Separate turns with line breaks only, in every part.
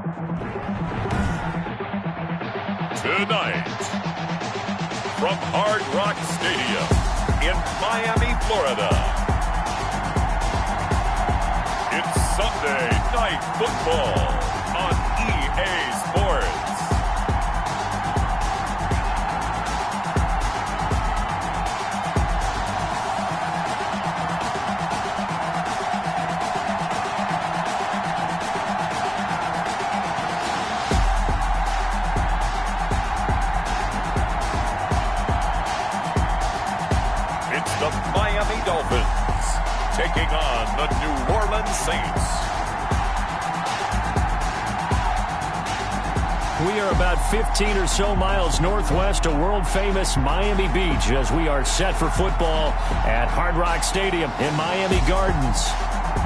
Tonight, from Hard Rock Stadium in Miami, Florida, it's Sunday Night Football on EA Sports. The Miami Dolphins taking on the New Orleans Saints.
We are about 15 or so miles northwest of world-famous Miami Beach as we are set for football at Hard Rock Stadium in Miami Gardens.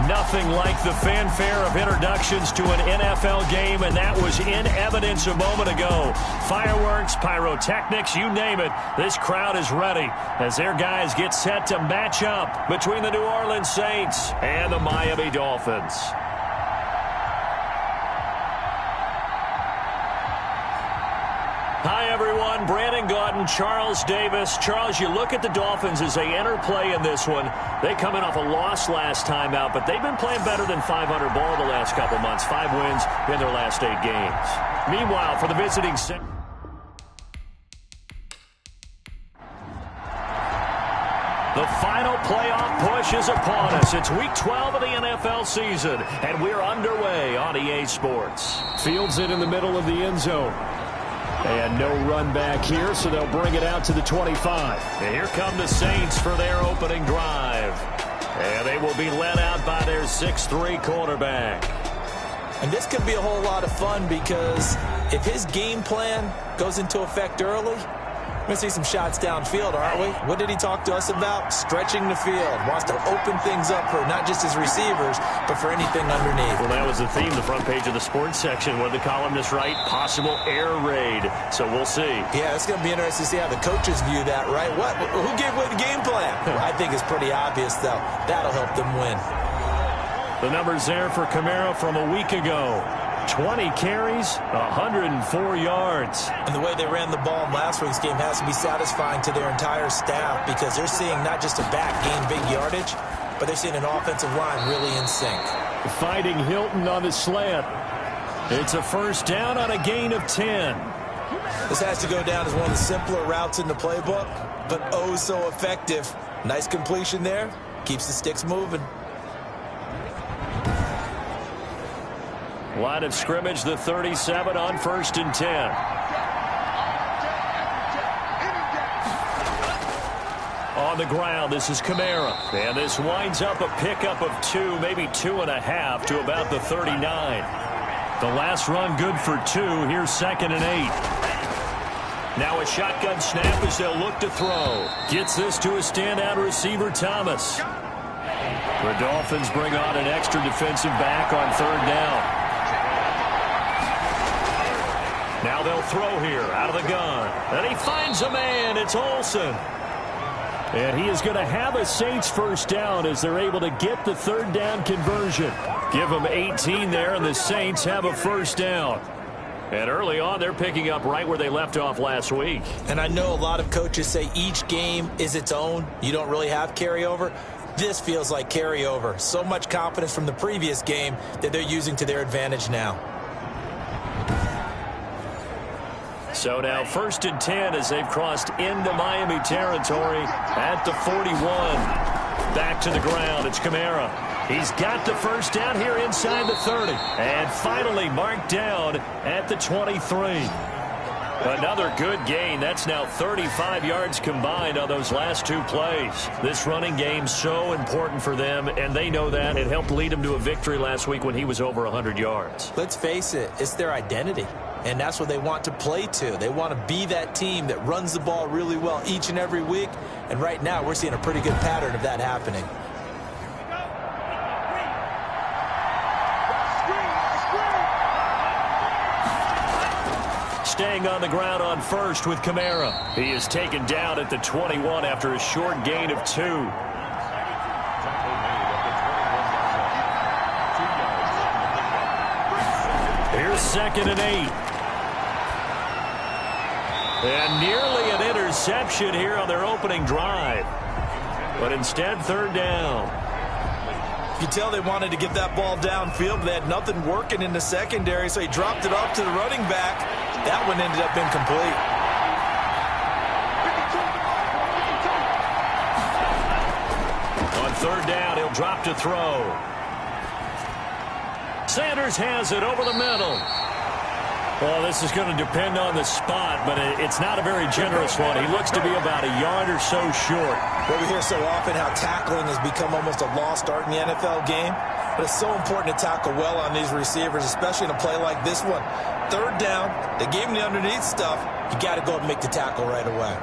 Nothing like the fanfare of introductions to an NFL game, and that was in evidence a moment ago. Fireworks, pyrotechnics, you name it. This crowd is ready as their guys get set to match up between the New Orleans Saints and the Miami Dolphins. Hi, everyone. Brandon Gaudin, Charles Davis. Charles, you look at the Dolphins as they enter play in this one. They come in off a loss last time out, but they've been playing better than 500 ball the last couple months. 5 wins in their last 8 games. Meanwhile, for the visiting Saints, the final playoff push is upon us. It's week 12 of the NFL season, and we're underway on EA Sports. Fields it in the middle of the end zone. And no run back here, so they'll bring it out to the 25. And here come the Saints for their opening drive. And they will be led out by their 6'3" quarterback.
And this could be a whole lot of fun because if his game plan goes into effect early, we're going to see some shots downfield, aren't we? What did he talk to us about? Stretching the field. Wants to open things up for not just his receivers, but for anything underneath.
Well, that was the theme, the front page of the sports section. What did the columnists write? Possible air raid. So we'll see.
Yeah, it's going to be interesting to see how the coaches view that, right? Who gave away the game plan? I think it's pretty obvious, though. That'll help them win.
The numbers there for Kamara from a week ago. 20 carries, 104 yards.
And the way they ran the ball in last week's game has to be satisfying to their entire staff because they're seeing not just a back gain big yardage, but they're seeing an offensive line really in sync.
Fighting Hilton on the slant. It's a first down on a gain of 10.
This has to go down as one of the simpler routes in the playbook, but oh so effective. Nice completion there. Keeps the sticks moving.
Line of scrimmage, the 37 on 1st and 10. On the ground, this is Kamara. And this winds up a pickup of 2, maybe 2.5 to about the 39. The last run good for 2. Here's 2nd and 8. Now a shotgun snap as they'll look to throw. Gets this to a standout receiver, Thomas. The Dolphins bring on an extra defensive back on 3rd down. Now they'll throw here out of the gun. And he finds a man. It's Olsen. And he is going to have a Saints first down as they're able to get the 3rd down conversion. Give them 18 there, and the Saints have a first down. And early on, they're picking up right where they left off last week.
And I know a lot of coaches say each game is its own. You don't really have carryover. This feels like carryover. So much confidence from the previous game that they're using to their advantage now.
So now 1st and 10 as they've crossed into Miami territory at the 41. Back to the ground. It's Kamara. He's got the first down here inside the 30. And finally marked down at the 23. Another good gain. That's now 35 yards combined on those last 2 plays. This running game so important for them, and they know that. It helped lead them to a victory last week when he was over 100 yards.
Let's face it, it's their identity. And that's what they want to play to. They want to be that team that runs the ball really well each and every week. And right now, we're seeing a pretty good pattern of that happening.
Staying on the ground on 1st with Kamara. He is taken down at the 21 after a short gain of 2. Here's 2nd and 8. And nearly an interception here on their opening drive. But instead, 3rd down.
You tell they wanted to get that ball downfield, but they had nothing working in the secondary, so he dropped it off to the running back. That one ended up incomplete.
On 3rd down, he'll drop to throw. Sanders has it over the middle. Well, this is going to depend on the spot, but it's not a very generous one. He looks to be about a yard or so short.
Well, we hear so often how tackling has become almost a lost art in the NFL game, but it's so important to tackle well on these receivers, especially in a play like this one. 3rd down, they gave him the underneath stuff. You got to go and make the tackle right away.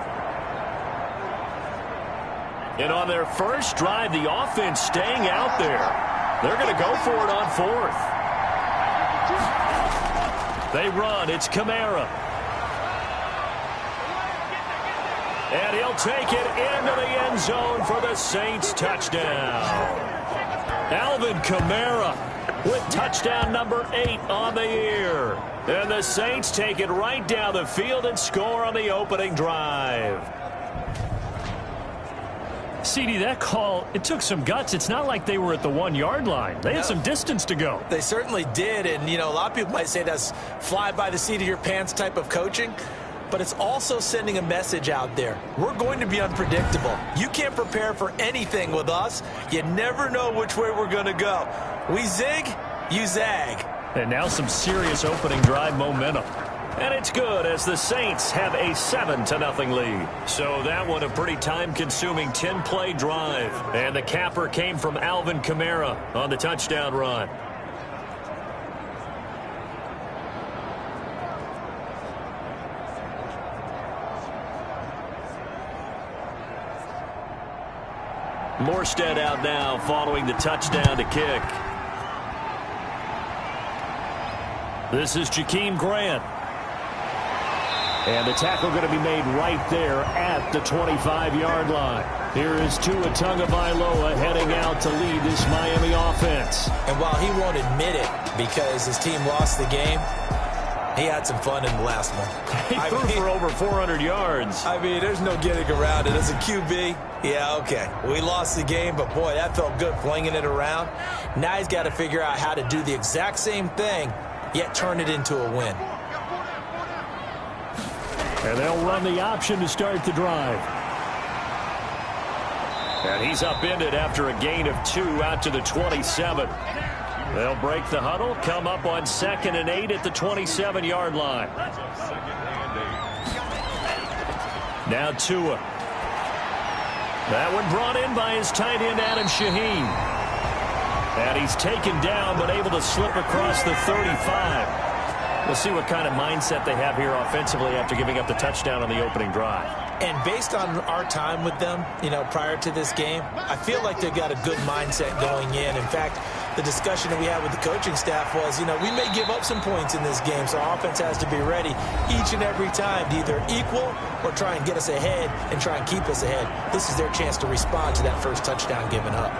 And on their first drive, the offense staying out there. They're going to go for it on 4th. They run. It's Kamara. And he'll take it into the end zone for the Saints touchdown. Alvin Kamara with touchdown number 8 on the year. And the Saints take it right down the field and score on the opening drive. CD, that call, it took some guts. It's not like they were at the 1-yard line. They had some distance to go.
They certainly did, and, you know, a lot of people might say that's fly by the seat of your pants type of coaching, but it's also sending a message out there. We're going to be unpredictable. You can't prepare for anything with us. You never know which way we're going to go. We zig, you zag.
And now some serious opening drive momentum. And it's good as the Saints have a 7-0 lead. So that one a pretty time-consuming 10-play drive. And the capper came from Alvin Kamara on the touchdown run. Morstead out now following the touchdown to kick. This is Jakeem Grant. And the tackle going to be made right there at the 25-yard line. Here is Tua Tagovailoa heading out to lead this Miami offense.
And while he won't admit it because his team lost the game, he had some fun in the last one.
He threw for over 400 yards.
I mean, there's no getting around it. As a QB, yeah, okay. We lost the game, but, boy, that felt good flinging it around. Now he's got to figure out how to do the exact same thing, yet turn it into a win.
And they'll run the option to start the drive. And he's upended after a gain of 2 out to the 27. They'll break the huddle, come up on 2nd and 8 at the 27-yard line. Now Tua. That one brought in by his tight end, Adam Shaheen. And he's taken down, but able to slip across the 35. We'll see what kind of mindset they have here offensively after giving up the touchdown on the opening drive.
And based on our time with them, you know, prior to this game, I feel like they've got a good mindset going in. In fact, the discussion that we had with the coaching staff was, you know, we may give up some points in this game, so our offense has to be ready each and every time to either equal or try and get us ahead and try and keep us ahead. This is their chance to respond to that first touchdown given up.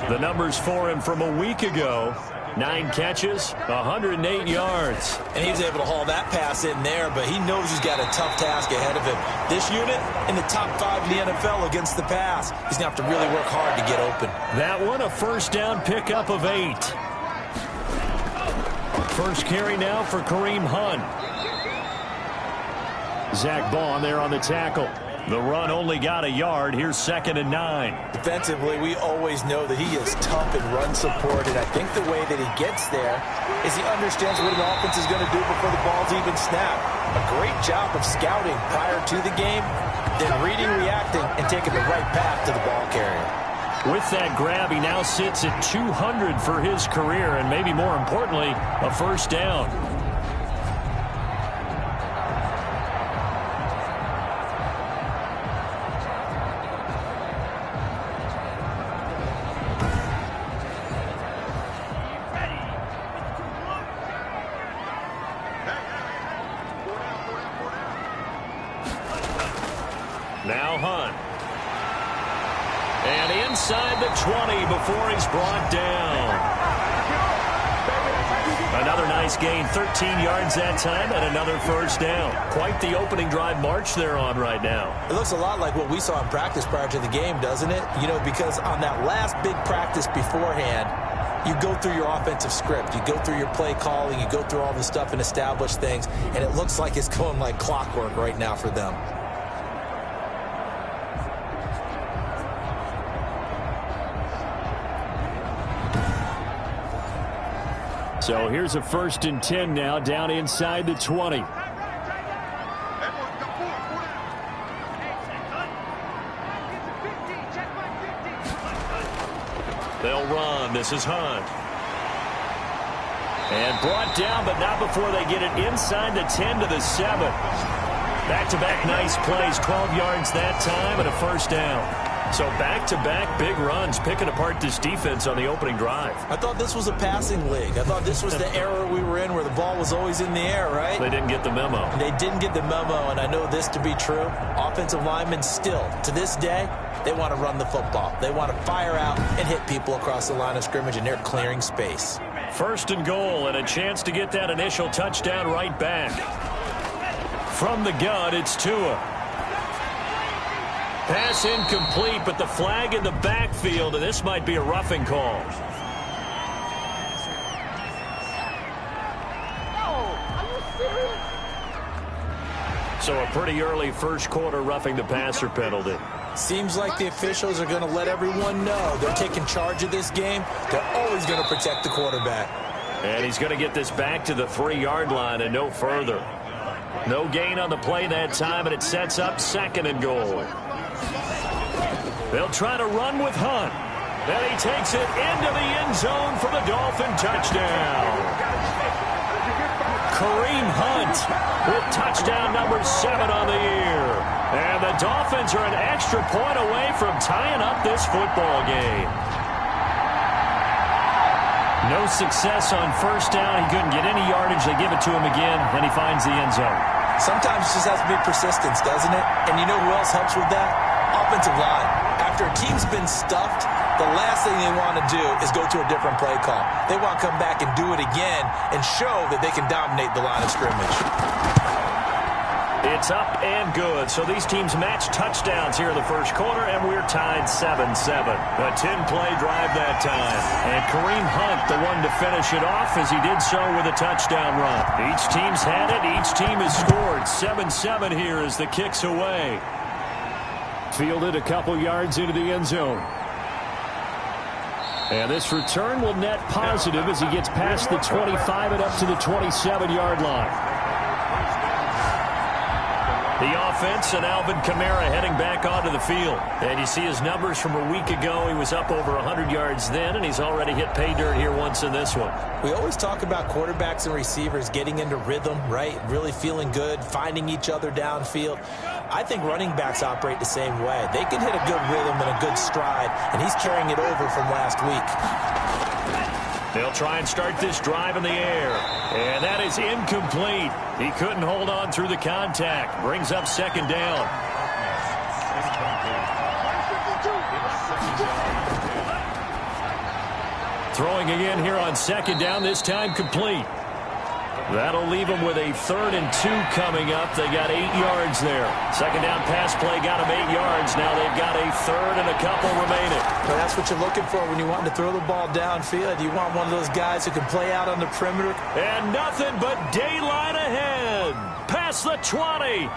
The numbers for him from a week ago. 9 catches, 108 yards.
And he was able to haul that pass in there, but he knows he's got a tough task ahead of him. This unit in the top 5 in the NFL against the pass. He's going to have to really work hard to get open.
That one, a first down pickup of 8. First carry now for Kareem Hunt. Zach Bond there on the tackle. The run only got a yard. Here's 2nd and 9.
Defensively, we always know that he is tough in run support, and I think the way that he gets there is he understands what an offense is going to do before the ball's even snapped. A great job of scouting prior to the game, then reading, reacting, and taking the right path to the ball carrier.
With that grab, he now sits at 200 for his career, and maybe more importantly, a first down. Now Hunt. And inside the 20 before he's brought down. Another He's gained 13 yards that time and another first down. Quite the opening drive march they're on right now.
It looks a lot like what we saw in practice prior to the game, doesn't it? You know, because on that last big practice beforehand, you go through your offensive script. You go through your play calling. You go through all the stuff and establish things. And it looks like it's going like clockwork right now for them.
So here's a 1st and 10 now, down inside the 20. They'll run. This is Hunt. And brought down, but not before they get it inside the 10 to the 7. Back-to-back nice plays, 12 yards that time and a first down. So back-to-back big runs, picking apart this defense on the opening drive.
I thought this was a passing league. I thought this was the era we were in where the ball was always in the air, right?
They didn't get the memo.
They didn't get the memo, and I know this to be true. Offensive linemen still, to this day, they want to run the football. They want to fire out and hit people across the line of scrimmage, and they're clearing space.
1st and goal, and a chance to get that initial touchdown right back. From the gun, it's Tua. Pass incomplete, but the flag in the backfield, and this might be a roughing call. So a pretty early first quarter roughing the passer penalty.
Seems like the officials are going to let everyone know they're taking charge of this game. They're always going to protect the quarterback.
And he's going to get this back to the 3-yard line and no further. No gain on the play that time, and it sets up 2nd and goal. They'll try to run with Hunt. Then he takes it into the end zone for the Dolphin touchdown. Kareem Hunt with touchdown number 7 on the year. And the Dolphins are an extra point away from tying up this football game. No success on first down. He couldn't get any yardage. They give it to him again, and he finds the end zone.
Sometimes it just has to be persistence, doesn't it? And you know who else helps with that? Offensive line. After a team's been stuffed, the last thing they want to do is go to a different play call. They want to come back and do it again and show that they can dominate the line of scrimmage.
It's up and good. So these teams match touchdowns here in the first quarter, and we're tied 7-7. A 10-play drive that time. And Kareem Hunt, the one to finish it off, as he did so with a touchdown run. Each team's had it. Each team has scored. 7-7 here as the kick's away. Fielded a couple yards into the end zone. And this return will net positive as he gets past the 25 and up to the 27-yard line. The offense and Alvin Kamara heading back onto the field. And you see his numbers from a week ago. He was up over 100 yards then, and he's already hit pay dirt here once in this one.
We always talk about quarterbacks and receivers getting into rhythm, right? Really feeling good, finding each other downfield. I think running backs operate the same way. They can hit a good rhythm and a good stride, and he's carrying it over from last week.
They'll try and start this drive in the air. And that is incomplete. He couldn't hold on through the contact. Brings up 2nd down. Throwing again here on 2nd down, this time complete. That'll leave them with a 3rd and 2 coming up. They got 8 yards there. 2nd down pass play got them 8 yards. Now they've got a 3rd and a couple remaining.
Well, that's what you're looking for when you want to throw the ball downfield. You want one of those guys who can play out on the perimeter.
And nothing but daylight ahead. Past the 20.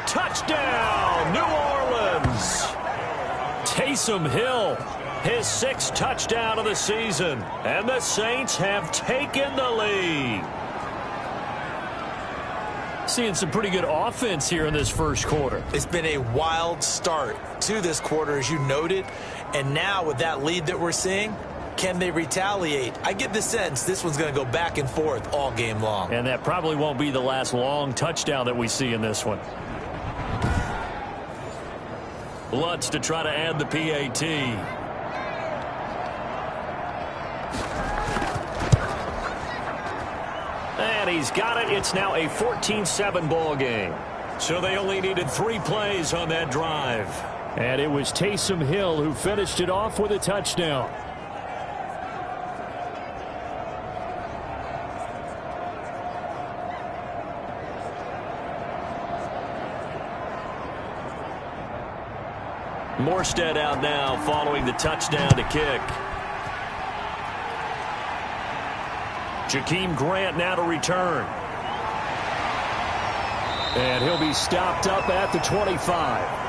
Touchdown, New Orleans. Taysom Hill, his 6th touchdown of the season. And the Saints have taken the lead. Seeing some pretty good offense here in this first quarter.
It's been a wild start to this quarter, as you noted. And now with that lead that we're seeing, can they retaliate? I get the sense this one's going to go back and forth all game long.
And that probably won't be the last long touchdown that we see in this one. Lutz to try to add the PAT. And he's got it. It's now a 14-7 ball game. So they only needed 3 plays on that drive. And it was Taysom Hill who finished it off with a touchdown. Morstead out now following the touchdown to kick. Jakeem Grant now to return. And he'll be stopped up at the 25.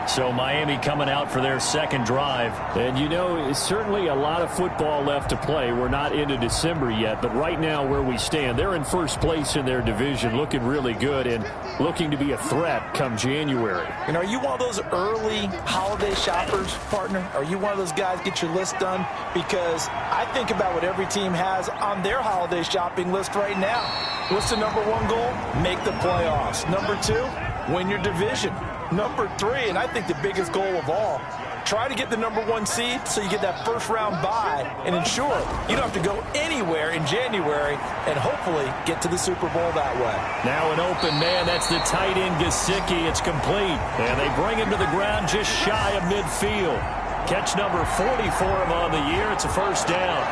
So Miami coming out for their second drive.
And you know, it's certainly a lot of football left to play. We're not into December yet, but right now where we stand, they're in first place in their division, looking really good and looking to be a threat come January.
And are you one of those early holiday shoppers, partner? Are you one of those guys get your list done? Because I think about what every team has on their holiday shopping list right now. What's the number one goal? Make the playoffs. Number two, win your division. Number three, and I think the biggest goal of all, try to get the number one seed so you get that first round bye and ensure you don't have to go anywhere in January and hopefully get to the Super Bowl that way.
Now an open man. That's the tight end Gesicki. It's complete. And they bring him to the ground just shy of midfield. Catch number 40 for him on the year. It's a first down.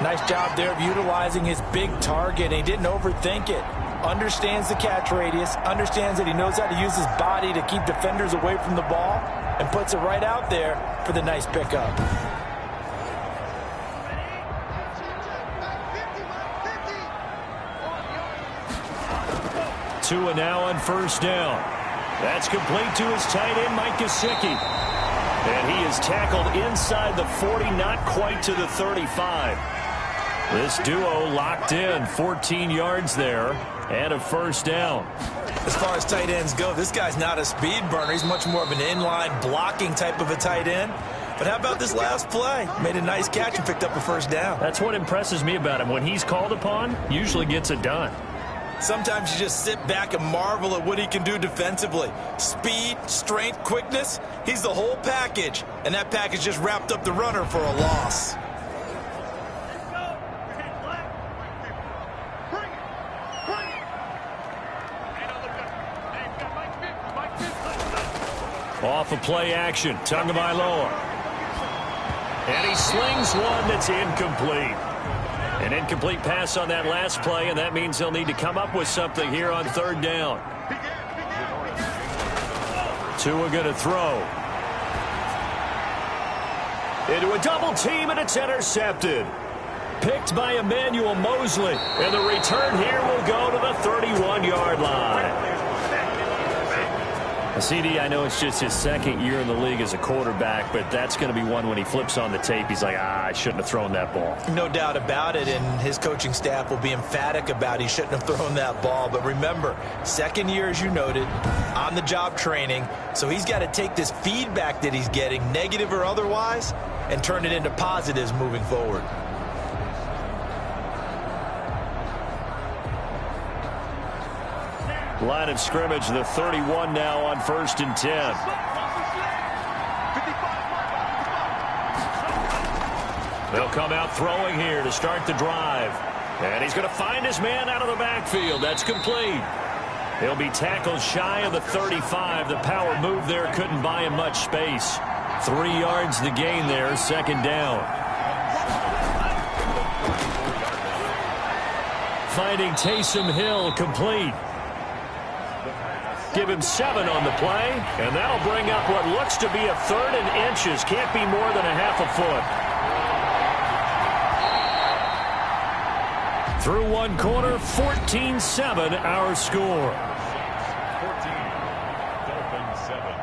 Nice job there of utilizing his big target. He didn't overthink it. Understands the catch radius, understands that he knows how to use his body to keep defenders away from the ball, and puts it right out there for the nice pickup.
Tua now on first down. That's complete to his tight end, Mike Gesicki. And he is tackled inside the 40, not quite to the 35. This duo locked in, 14 yards there. And a first down.
As far as tight ends go, this guy's not a speed burner. He's much more of an inline blocking type of a tight end. But how about this last play? Made a nice catch and picked up a first down.
That's what impresses me about him. When he's called upon, usually gets it done.
Sometimes you just sit back and marvel at what he can do defensively. Speed, strength, quickness. He's the whole package. And that package just wrapped up the runner for a loss.
Off of play action, Tagovailoa. And he slings one that's incomplete. An incomplete pass on that last play, and that means they'll need to come up with something here on third down. Tua going to throw. Into a double team, and it's intercepted. Picked by Emmanuel Mosley. And the return here will go to the 31-yard line. CD, I know it's just his second year in the league as a quarterback, but that's going to be one when he flips on the tape. He's like, I shouldn't have thrown that ball.
No doubt about it, and his coaching staff will be emphatic about he shouldn't have thrown that ball. But remember, second year, as you noted, on-the-job training, so he's got to take this feedback that he's getting, negative or otherwise, and turn it into positives moving forward.
Line of scrimmage, the 31 now on 1st and 10. They'll come out throwing here to start the drive. And he's going to find his man out of the backfield. That's complete. He'll be tackled shy of the 35. The power move there couldn't buy him much space. 3 yards the gain there, second down. Finding Taysom Hill complete. Give him 7 on the play, and that'll bring up what looks to be a third and inches. Can't be more than a half a foot. Through one quarter, 14-7 our score.
14, Dolphins 7.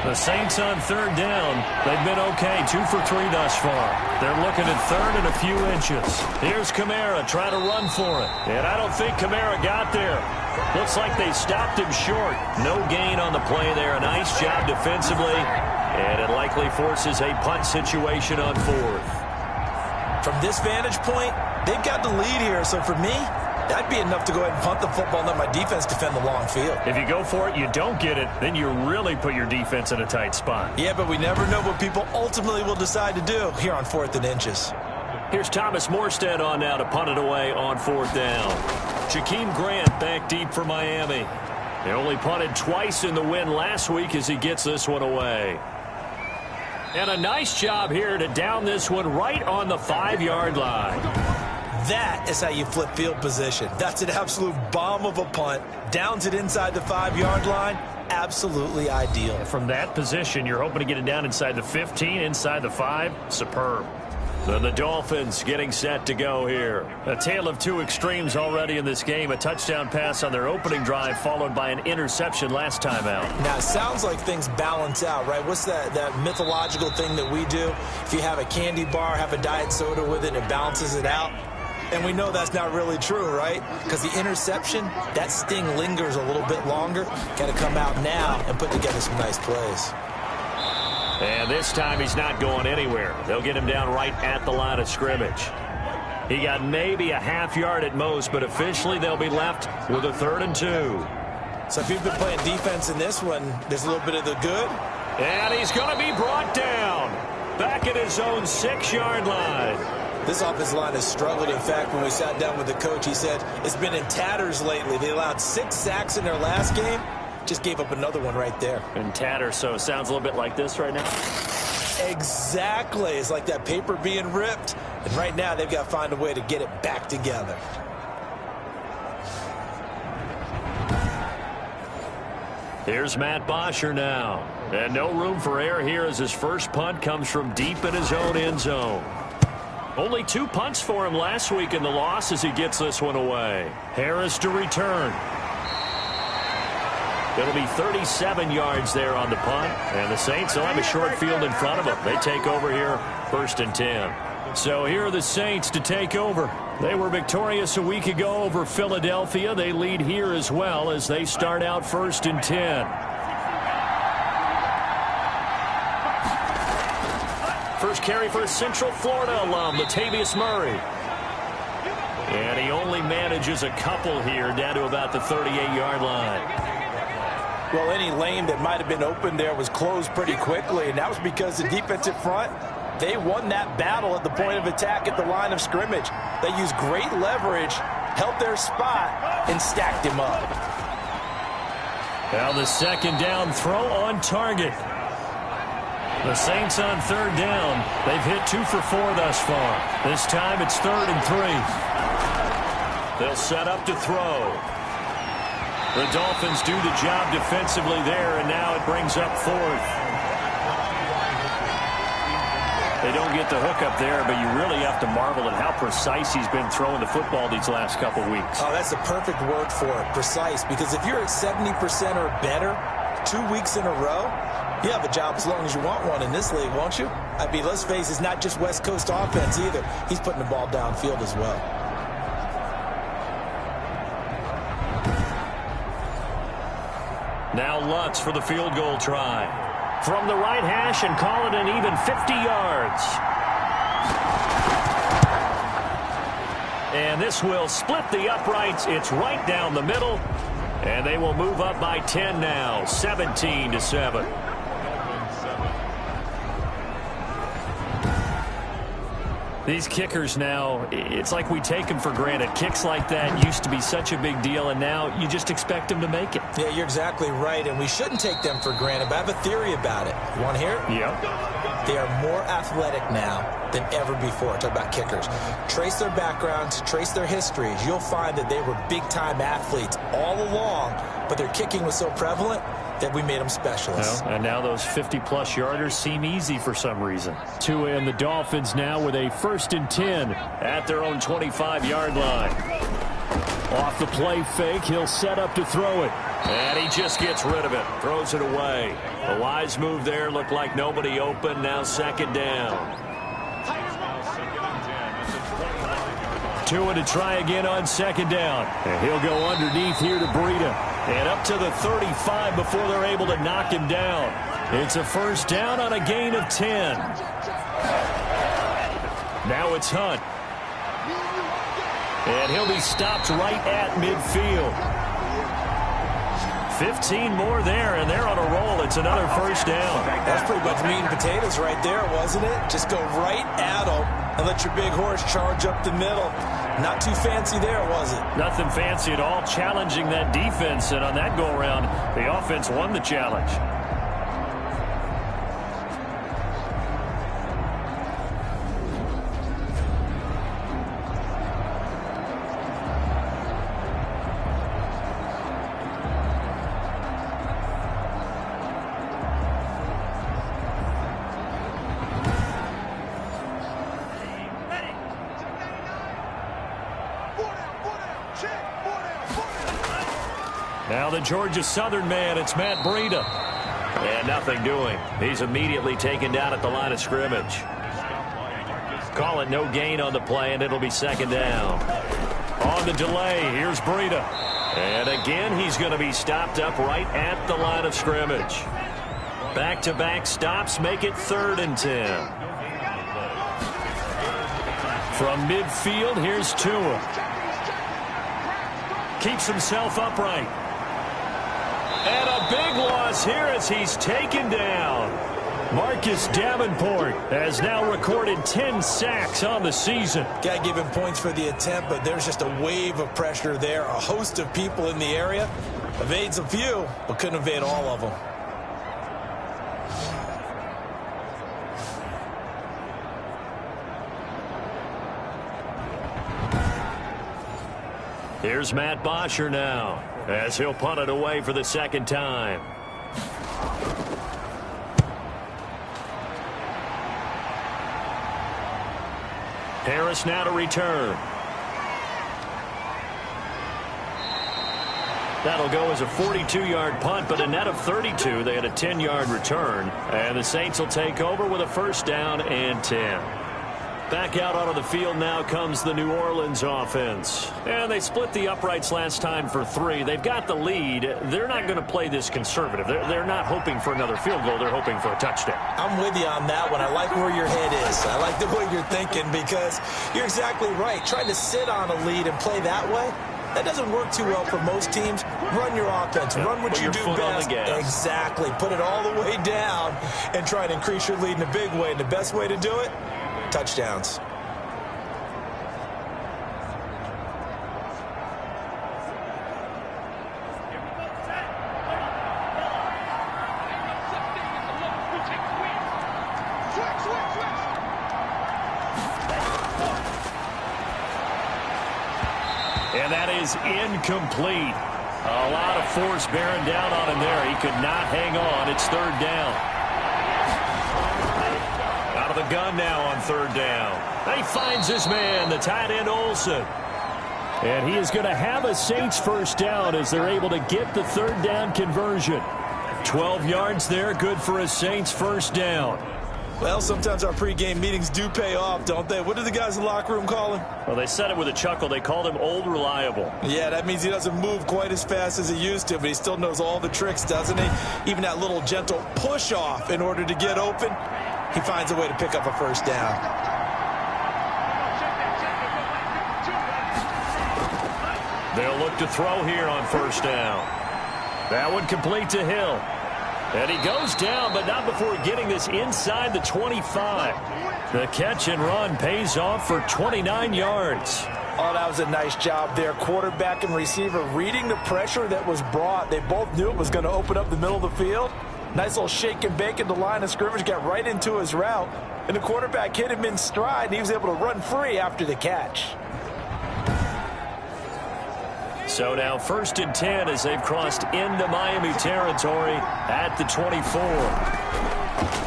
The Saints on third down. They've been okay, 2 for 3 thus far. They're looking at third and a few inches. Here's Kamara trying to run for it. And I don't think Kamara got there. Looks like they stopped him short. No gain on the play there. A nice job defensively. And it likely forces a punt situation on fourth.
From this vantage point, they've got the lead here. So for me, that'd be enough to go ahead and punt the football and let my defense defend the long field.
If you go for it, you don't get it, then you really put your defense in a tight spot.
Yeah, but we never know what people ultimately will decide to do here on 4th and inches.
Here's Thomas Morstead on now to punt it away on 4th down. Jakeem Grant back deep for Miami. They only punted twice in the win last week as he gets this one away. And a nice job here to down this one right on the 5-yard line.
That is how you flip field position. That's an absolute bomb of a punt. Downs it inside the 5-yard line. Absolutely ideal.
From that position, you're hoping to get it down inside the 15, inside the 5. Superb. Then the Dolphins getting set to go here. A tale of two extremes already in this game. A touchdown pass on their opening drive followed by an interception last time out.
Now, it sounds like things balance out, right? What's that mythological thing that we do? If you have a candy bar, have a diet soda with it, it balances it out. And we know that's not really true, right? Because the interception, that sting lingers a little bit longer. Got to come out now and put together some nice plays.
And this time he's not going anywhere. They'll get him down right at the line of scrimmage. He got maybe a half yard at most, but officially they'll be left with a 3rd and 2.
So if you've been playing defense in this one, there's a little bit of the good.
And he's going to be brought down back at his own 6-yard line.
This offensive line has struggled. In fact, when we sat down with the coach, he said it's been in tatters lately. They allowed 6 sacks in their last game. Just gave up another one right there.
In tatters, so it sounds a little bit like this right now.
Exactly. It's like that paper being ripped. And right now, they've got to find a way to get it back together.
Here's Matt Bosher now. And no room for error here as his first punt comes from deep in his own end zone. Only 2 punts for him last week in the loss as he gets this one away. Harris to return. It'll be 37 yards there on the punt. And the Saints will have a short field in front of them. They take over here, 1st and 10. So here are the Saints to take over. They were victorious a week ago over Philadelphia. They lead here as well as they start out 1st and 10. First carry for a Central Florida alum, Latavius Murray. And he only manages a couple here down to about the 38-yard line.
Well, any lane that might have been open there was closed pretty quickly, and that was because the defensive front, they won that battle at the point of attack at the line of scrimmage. They used great leverage, held their spot, and stacked him up.
Now the 2nd down throw on target. The Saints on 3rd down. They've hit 2 for 4 thus far. This time it's 3rd and 3. They'll set up to throw. The Dolphins do the job defensively there, and now it brings up 4th. They don't get the hook up there, but you really have to marvel at how precise he's been throwing the football these last couple weeks.
Oh, that's the perfect word for it, precise, because if you're at 70% or better 2 weeks in a row, you have a job as long as you want one in this league, won't you? I mean, let's face it, it's not just West Coast offense either. He's putting the ball downfield as well.
Now Lutz for the field goal try. From the right hash and call it an even 50 yards. And this will split the uprights. It's right down the middle. And they will move up by 10 now, 17-7. These kickers now, it's like we take them for granted. Kicks like that used to be such a big deal, and now you just expect them to make it.
Yeah, you're exactly right, and we shouldn't take them for granted, but I have a theory about it. You want to hear it?
Yep.
They are more athletic now than ever before. Talk about kickers. Trace their backgrounds, trace their histories. You'll find that they were big-time athletes all along, but their kicking was so prevalent that we made them specialists.
And now those 50-plus yarders seem easy for some reason.
Tua and the Dolphins now with a 1st and 10
at their own 25-yard line.
Off the play fake, he'll set up to throw it.
And he just gets rid of it, throws it away. A wise move there, looked like nobody open, now 2nd down. Tua to try again on 2nd down. And he'll go underneath here to Breida. And up to the 35 before they're able to knock him down. It's a 1st down on a gain of 10. Now it's Hunt. And he'll be stopped right at midfield. 15 more there, and they're on a roll. It's another 1st down.
That's pretty much meat and potatoes right there, wasn't it? Just go right at them and let your big horse charge up the middle. Not too fancy there, was it?
Nothing fancy at all, challenging that defense, and on that go-around, the offense won the challenge. Now the Georgia Southern man, it's Matt Breida. And nothing doing. He's immediately taken down at the line of scrimmage. Call it no gain on the play, and it'll be second down. On the delay, here's Breida. And again, he's going to be stopped up right at the line of scrimmage. Back-to-back stops make it 3rd and 10. From midfield, here's Tua. Keeps himself upright. And a big loss here as he's taken down. Marcus Davenport has now recorded 10 sacks on the season.
Got to give him points for the attempt, but there's just a wave of pressure there. A host of people in the area. Evades a few, but couldn't evade all of them.
Here's Matt Bosher now, as he'll punt it away for the second time. Harris now to return. That'll go as a 42-yard punt, but a net of 32. They had a 10-yard return. And the Saints will take over with a 1st down and 10. Back out onto the field now comes the New Orleans offense. And they split the uprights last time for 3. They've got the lead. They're not going to play this conservative. They're not hoping for another field goal. They're hoping for a touchdown.
I'm with you on that one. I like where your head is. I like the way you're thinking because you're exactly right. Trying to sit on a lead and play that way, that doesn't work too well for most teams. Run your offense. Run what you do best. Exactly. Put it all the way down and try to increase your lead in a big way. And the best way to do it, touchdowns.
And that is incomplete. A lot of force bearing down on him there. He could not hang on. It's 3rd down. Out of the gun now on 3rd down. And he finds his man, the tight end Olsen. And he is going to have a Saints 1st down as they're able to get the 3rd down conversion. 12 yards there, good for a Saints 1st down.
Well, sometimes our pregame meetings do pay off, don't they? What do the guys in the locker room call him?
Well, they said it with a chuckle. They called him Old Reliable.
Yeah, that means he doesn't move quite as fast as he used to, but he still knows all the tricks, doesn't he? Even that little gentle push-off in order to get open, he finds a way to pick up a 1st down.
They'll look to throw here on 1st down. That one complete to Hill. And he goes down, but not before getting this inside the 25. The catch and run pays off for 29 yards.
Oh, that was a nice job there. Quarterback and receiver reading the pressure that was brought. They both knew it was going to open up the middle of the field. Nice little shake and bake at the line of scrimmage, got right into his route. And the quarterback hit him in stride, and he was able to run free after the catch.
So now 1st and 10 as they've crossed into Miami territory at the 24.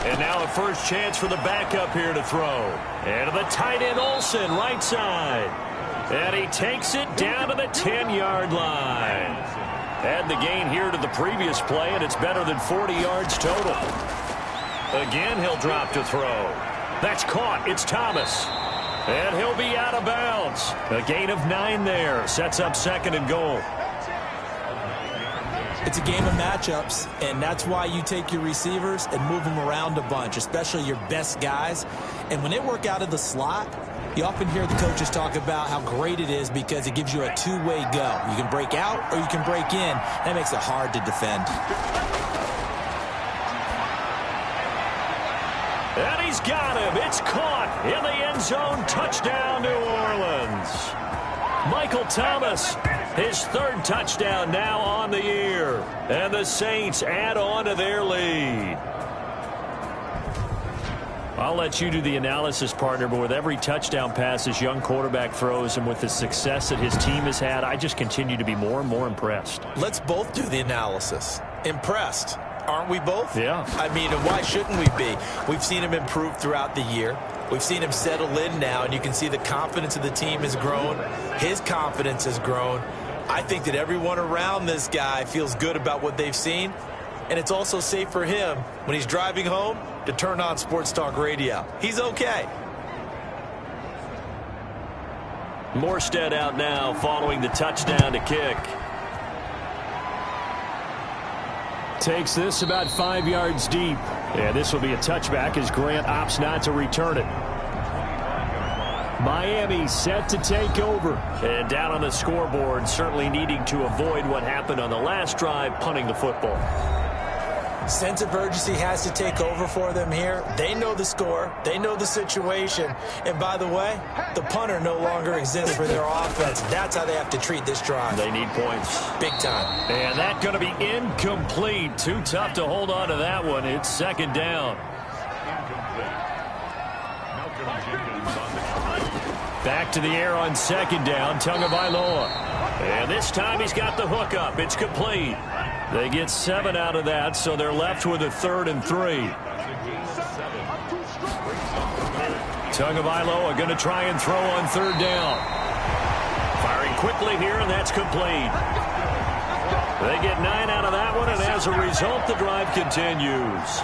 And now a first chance for the backup here to throw. And the tight end Olsen, right side. And he takes it down to the 10-yard line. Add the gain here to the previous play, and it's better than 40 yards total. Again, he'll drop to throw. That's caught. It's Thomas. And he'll be out of bounds. A gain of 9 there. Sets up 2nd and goal.
It's a game of matchups, and that's why you take your receivers and move them around a bunch, especially your best guys. And when they work out of the slot, you often hear the coaches talk about how great it is because it gives you a two-way go. You can break out or you can break in. That makes it hard to defend.
And he's got him. It's caught in the end zone. Touchdown, New Orleans. Michael Thomas, his 3rd touchdown now on the year. And the Saints add on to their lead. I'll let you do the analysis, partner, but with every touchdown pass this young quarterback throws and with the success that his team has had, I just continue to be more and more impressed.
Let's both do the analysis. Impressed. Aren't we both?
Yeah.
I mean, why shouldn't we be? We've seen him improve throughout the year. We've seen him settle in now, and you can see the confidence of the team has grown. His confidence has grown. I think that everyone around this guy feels good about what they've seen, and it's also safe for him when he's driving home to turn on Sports Talk Radio. He's okay.
Morstead out now following the touchdown to kick.
Takes this about 5 yards deep. And this will be a touchback as Grant opts not to return it. Miami set to take over.
And down on the scoreboard, certainly needing to avoid what happened on the last drive, punting the football.
Sense of urgency has to take over for them here. They know the score. They know the situation. And by the way, the punter no longer exists for their offense. That's how they have to treat this drive.
They need points.
Big time.
And that's going to be incomplete. Too tough to hold on to that one. It's second down. Back to the air on second down. Tagovailoa. And this time he's got the hook up. It's complete. They get 7 out of that, so they're left with a 3rd and 3. Tagovailoa going to try and throw on 3rd down. Firing quickly here, and that's complete. They get 9 out of that one, and as a result, the drive continues.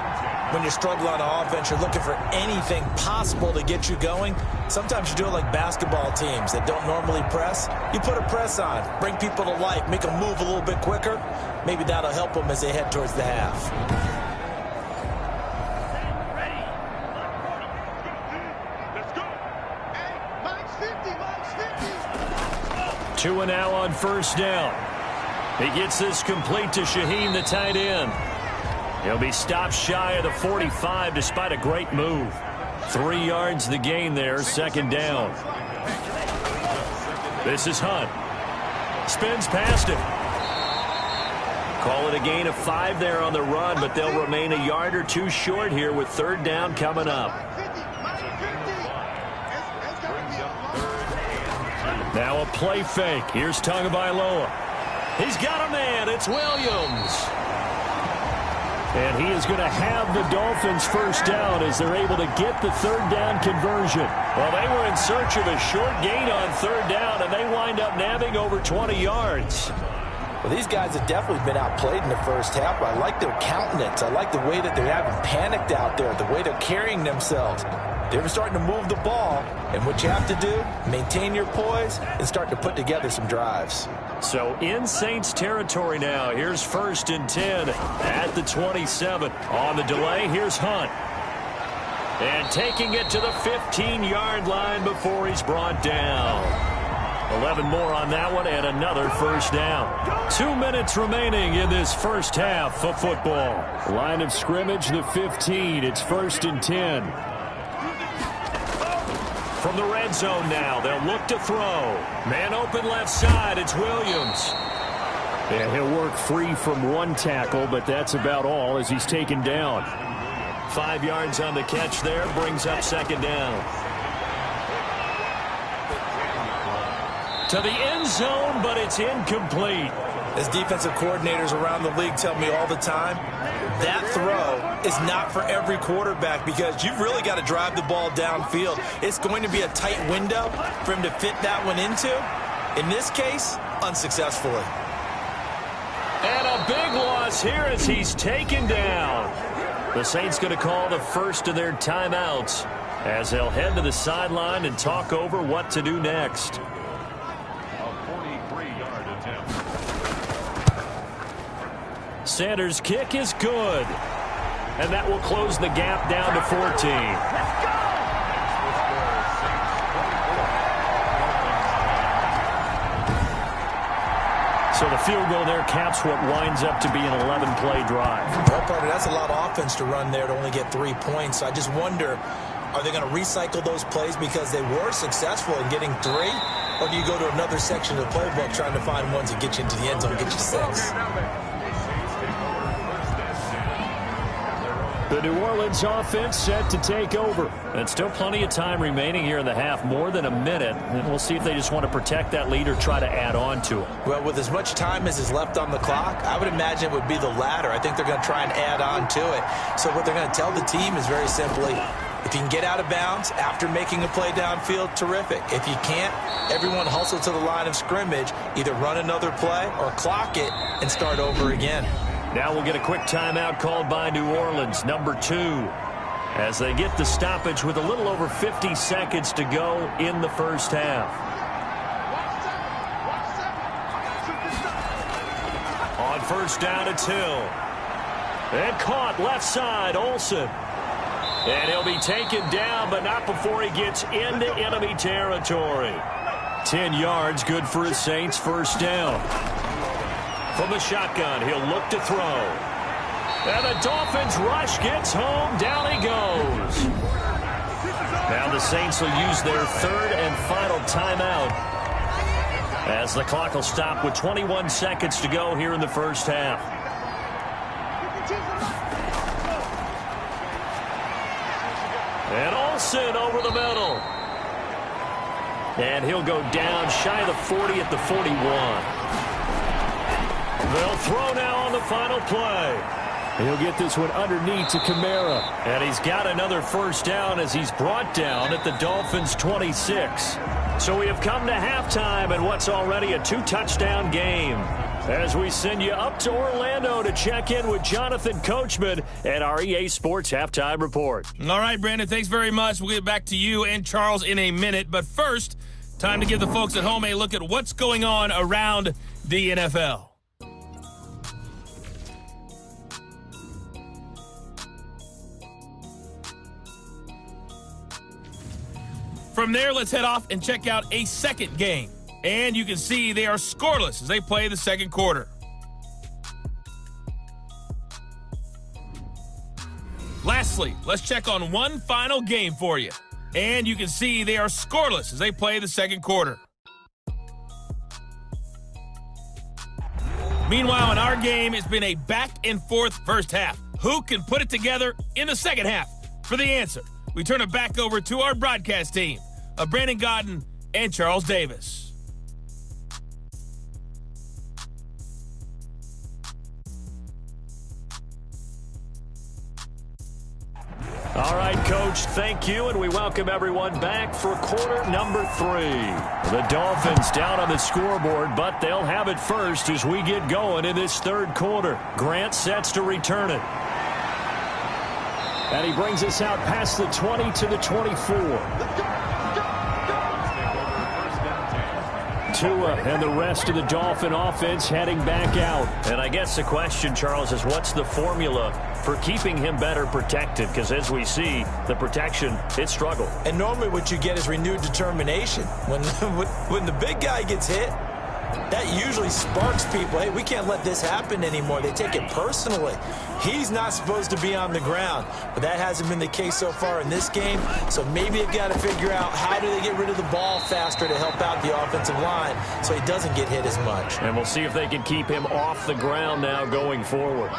When you're struggling on offense, you're looking for anything possible to get you going. Sometimes you do it like basketball teams that don't normally press. You put a press on, bring people to life, make them move a little bit quicker. Maybe that'll help them as they head towards the half.
Two and now on 1st down. He gets this complete to Shaheen, the tight end. He'll be stopped shy of the 45 despite a great move. 3 yards the gain there, 2nd down. This is Hunt. Spins past him. Call it a gain of 5 there on the run, but they'll remain a yard or 2 short here with 3rd down coming up. Now a play fake. Here's Tagovailoa. He's got a man. It's Williams. And he is going to have the Dolphins 1st down as they're able to get the 3rd down conversion. Well, they were in search of a short gain on 3rd down, and they wind up nabbing over 20 yards.
Well, these guys have definitely been outplayed in the first half, but I like their countenance. I like the way that they're having panicked out there, the way they're carrying themselves. They're starting to move the ball, and what you have to do, maintain your poise and start to put together some drives.
So in Saints territory now. Here's 1st and 10 at the 27. On the delay, here's Hunt. And taking it to the 15-yard line before he's brought down. 11 more on that one and another 1st down. 2 minutes remaining in this first half of football.
Line of scrimmage, the 15. It's 1st and 10.
From the red zone now, they'll look to throw. Man open left side, it's Williams.
And he'll work free from 1 tackle, but that's about all as he's taken down.
5 yards on the catch there, brings up 2nd down. To the end zone, but it's incomplete.
As defensive coordinators around the league tell me all the time, that throw is not for every quarterback because you've really got to drive the ball downfield. It's going to be a tight window for him to fit that one into. In this case, unsuccessfully.
And a big loss here as he's taken down. The Saints going to call the first of their timeouts as they'll head to the sideline and talk over what to do next. Sanders' kick is good. And that will close the gap down to 14. So the field goal there caps what winds up to be an 11-play drive.
Well, partner, that's a lot of offense to run there to only get 3 points. So I just wonder, are they going to recycle those plays because they were successful in getting 3? Or do you go to another section of the playbook trying to find ones that get you into the end zone and get you 6?
The New Orleans offense set to take over.
And still plenty of time remaining here in the half, more than a minute. And we'll see if they just want to protect that lead or try to add on to it.
Well, with as much time as is left on the clock, I would imagine it would be the latter. I think they're going to try and add on to it. So what they're going to tell the team is very simply, If you can get out of bounds after making a play downfield, terrific. If you can't, everyone hustle to the line of scrimmage, either run another play or clock it and start over again.
Now we'll get a quick timeout called by New Orleans, number 2, as they get the stoppage with a little over 50 seconds to go in the first half. On first down, it's Hill. And caught left side, Olsen. And he'll be taken down, but not before he gets into enemy territory. 10 yards, good for his Saints, first down. From the shotgun, he'll look to throw. And the Dolphins rush gets home. Down he goes. Now the Saints will use their third and final timeout as the clock will stop with 21 seconds to go here in the first half. And Olsen over the middle. And he'll go down shy of the 40 at the 41. They'll throw now on the final play.
He'll get this one underneath to Kamara.
And he's got another first down as he's brought down at the Dolphins' 26. So we have come to halftime in what's already a 2-touchdown game, as we send you up to Orlando to check in with Jonathan Coachman at our EA Sports Halftime Report.
All right, Brandon, thanks very much. We'll get back to you and Charles in a minute. But first, time to give the folks at home a look at what's going on around the NFL. From there, let's head off and check out a second game. And you can see they are scoreless as they play the second quarter. Lastly, let's check on one final game for you. And you can see they are scoreless as they play the second quarter. Meanwhile, in our game, it's been a back-and-forth first half. Who can put it together in the second half? For the answer, we turn it back over to our broadcast team of Brandon Godden and Charles Davis.
All right, Coach, thank you, and we welcome everyone back for quarter number 3. The Dolphins down on the scoreboard, but they'll have it first as we get going in this third quarter. Grant sets to return it. And he brings us out past the 20 to the 24. Tua and the rest of the Dolphin offense heading back out. And I guess the question, Charles, is what's the formula for keeping him better protected? Because as we see, the protection, it struggled.
And normally what you get is renewed determination. When the big guy gets hit, that usually sparks people. Hey, we can't let this happen anymore. They take it personally. He's not supposed to be on the ground, but that hasn't been the case so far in this game. So maybe they've got to figure out how do they get rid of the ball faster to help out the offensive line so he doesn't get hit as much.
And we'll see if they can keep him off the ground now going forward.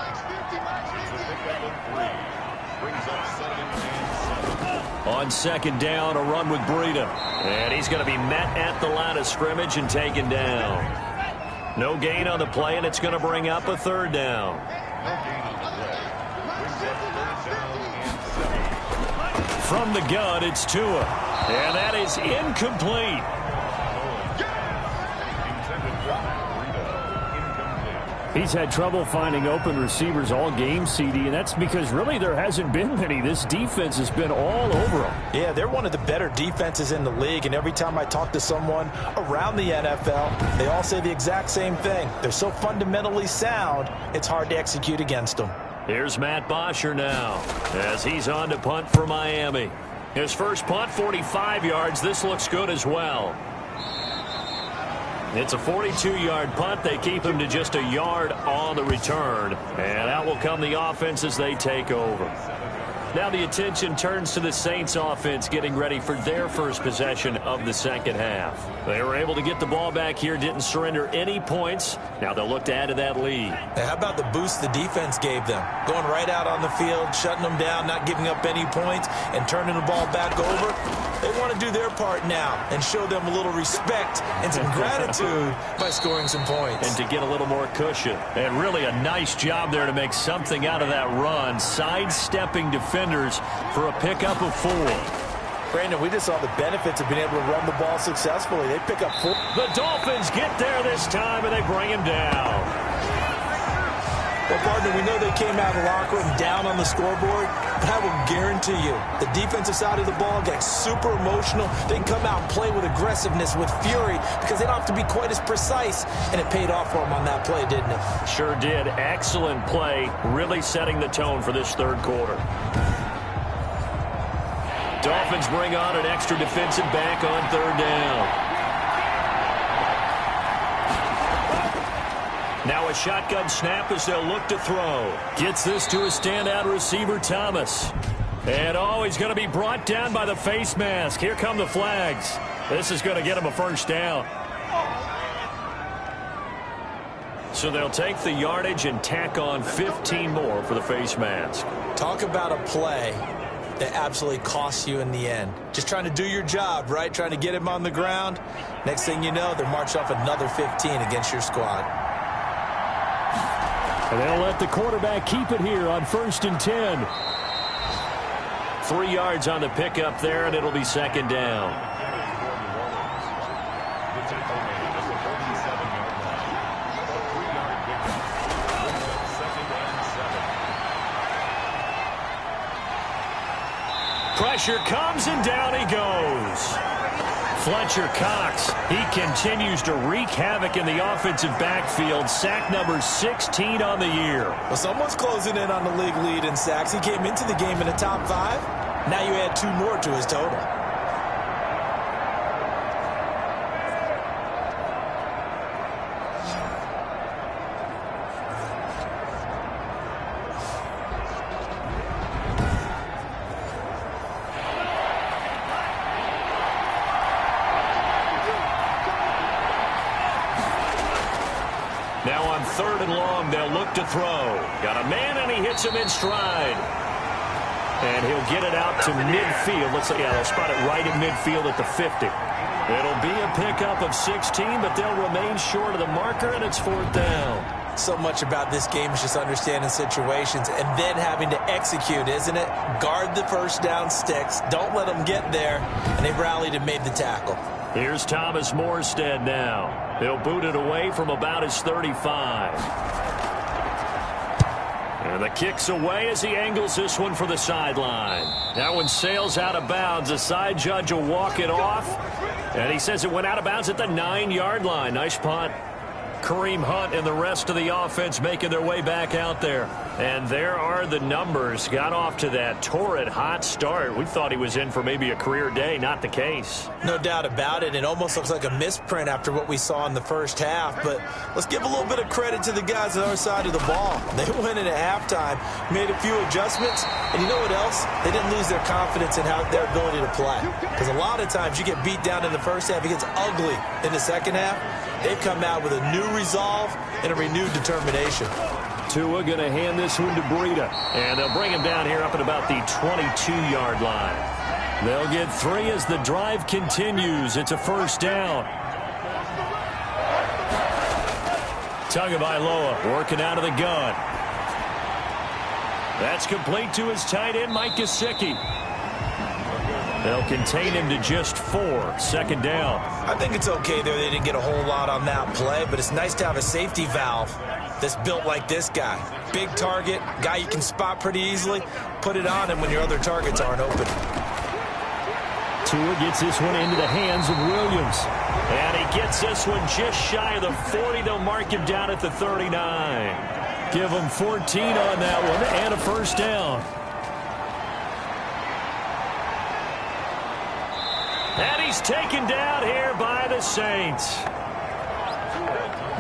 On second down, a run with Breida. And he's going to be met at the line of scrimmage and taken down. No gain on the play, and it's going to bring up a third down. From the gun, it's Tua. And that is incomplete.
He's had trouble finding open receivers all game, CD, and that's because really there hasn't been many. This defense has been all over them.
Yeah, they're one of the better defenses in the league, and every time I talk to someone around the NFL, they all say the exact same thing. They're so fundamentally sound, it's hard to execute against them.
Here's Matt Bosher now as he's on to punt for Miami. His first punt, 45 yards. This looks good as well. It's a 42-yard punt. They keep him to just a yard on the return. And out will come the offense as they take over. Now the attention turns to the Saints offense getting ready for their first possession of the second half. They were able to get the ball back here, didn't surrender any points. Now they'll look to add to that lead.
Hey, how about the boost the defense gave them? Going right out on the field, shutting them down, not giving up any points, and turning the ball back over. They want to do their part now and show them a little respect and some gratitude by scoring some points.
And to get a little more cushion. And really a nice job there to make something out of that run, sidestepping defenders for a pickup of 4.
Brandon, we just saw the benefits of being able to run the ball successfully. They pick up 4.
The Dolphins get there this time, and they bring him down.
Well, partner, we know they came out of the locker room down on the scoreboard, but I will guarantee you the defensive side of the ball got super emotional. They can come out and play with aggressiveness, with fury, because they don't have to be quite as precise, and it paid off for them on that play, didn't it?
Sure did. Excellent play, really setting the tone for this third quarter. Dolphins bring on an extra defensive back on third down. Now a shotgun snap as they'll look to throw. Gets this to a standout receiver, Thomas. And he's going to be brought down by the face mask. Here come the flags. This is going to get him a first down. So they'll take the yardage and tack on 15 more for the face mask.
Talk about a play that absolutely costs you in the end. Just trying to do your job, right? Trying to get him on the ground. Next thing you know, they'll march off another 15 against your squad.
And they'll let the quarterback keep it here on 1st and 10.
3 yards on the pickup there, and it'll be second down. Pressure comes, and down he goes. Fletcher Cox, he continues to wreak havoc in the offensive backfield. Sack number 16 on the year.
Well, someone's closing in on the league lead in sacks. He came into the game in the top 5. Now you add 2 more to his total.
Now on 3rd and long, they'll look to throw. Got a man, and he hits him in stride. And he'll get it out to midfield. Looks like, they'll spot it right at midfield at the 50. It'll be a pickup of 16, but they'll remain short of the marker, and it's 4th down.
So much about this game is just understanding situations and then having to execute, isn't it? Guard the first down sticks. Don't let them get there. And they rallied and made the tackle.
Here's Thomas Morstead now. He'll boot it away from about his 35. And the kick's away as he angles this one for the sideline. That one sails out of bounds. The side judge will walk it off. And he says it went out of bounds at the 9-yard line. Nice punt. Kareem Hunt and the rest of the offense making their way back out there. And there are the numbers. Got off to that torrid hot start. We thought he was in for maybe a career day. Not the case.
No doubt about it. It almost looks like a misprint after what we saw in the first half. But let's give a little bit of credit to the guys on the other side of the ball. They went in at halftime, made a few adjustments. And you know what else? They didn't lose their confidence in their ability to play. Because a lot of times you get beat down in the first half. It gets ugly in the second half. They've come out with a new resolve and a renewed determination.
Tua going to hand this one to Breida. And they'll bring him down here up at about the 22-yard line. They'll get 3 as the drive continues. It's a first down. Tagovailoa working out of the gun. That's complete to his tight end, Mike Gesicki. They'll contain him to just 4. Second down.
I think it's okay there. They didn't get a whole lot on that play, but it's nice to have a safety valve that's built like this guy. Big target, guy you can spot pretty easily. Put it on him when your other targets aren't open.
Tua gets this one into the hands of Williams.
And he gets this one just shy of the 40. They'll mark him down at the 39.
Give him 14 on that one and a first down.
And he's taken down here by the Saints.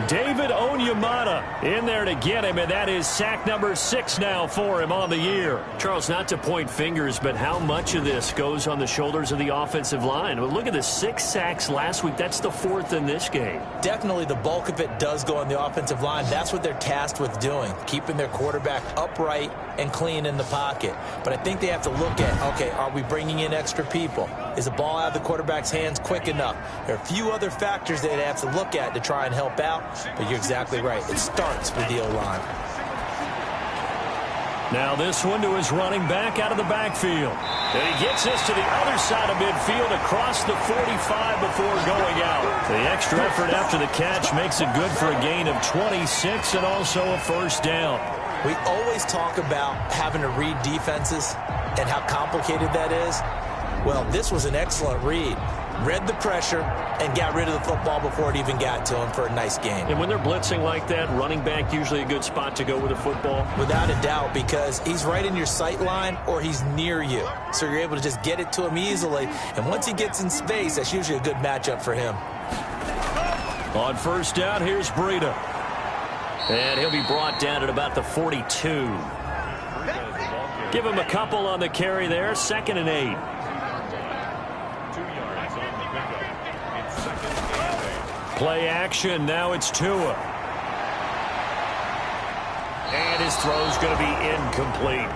David Onyemata in there to get him, and that is sack number 6 now for him on the year. Charles, not to point fingers, but how much of this goes on the shoulders of the offensive line? Well, look at the 6 sacks last week. That's the 4th in this game.
Definitely the bulk of it does go on the offensive line. That's what they're tasked with doing, keeping their quarterback upright and clean in the pocket. But I think they have to look at, okay, are we bringing in extra people? Is the ball out of the quarterback's hands quick enough? There are a few other factors they'd have to look at to try and help out, but you're exactly right. It starts with the O-line.
Now this one to his running back out of the backfield. And he gets this to the other side of midfield across the 45 before going out. The extra effort after the catch makes it good for a gain of 26 and also a first down.
We always talk about having to read defenses and how complicated that is. Well, this was an excellent read. Read the pressure and got rid of the football before it even got to him for a nice gain.
And when they're blitzing like that, running back usually a good spot to go with the football?
Without a doubt, because he's right in your sight line or he's near you. So you're able to just get it to him easily. And once he gets in space, that's usually a good matchup for him.
On first down, here's Breida. And he'll be brought down at about the 42. Give him a couple on the carry there. 2nd and 8. Play action. Now it's Tua. And his throw's going to be incomplete.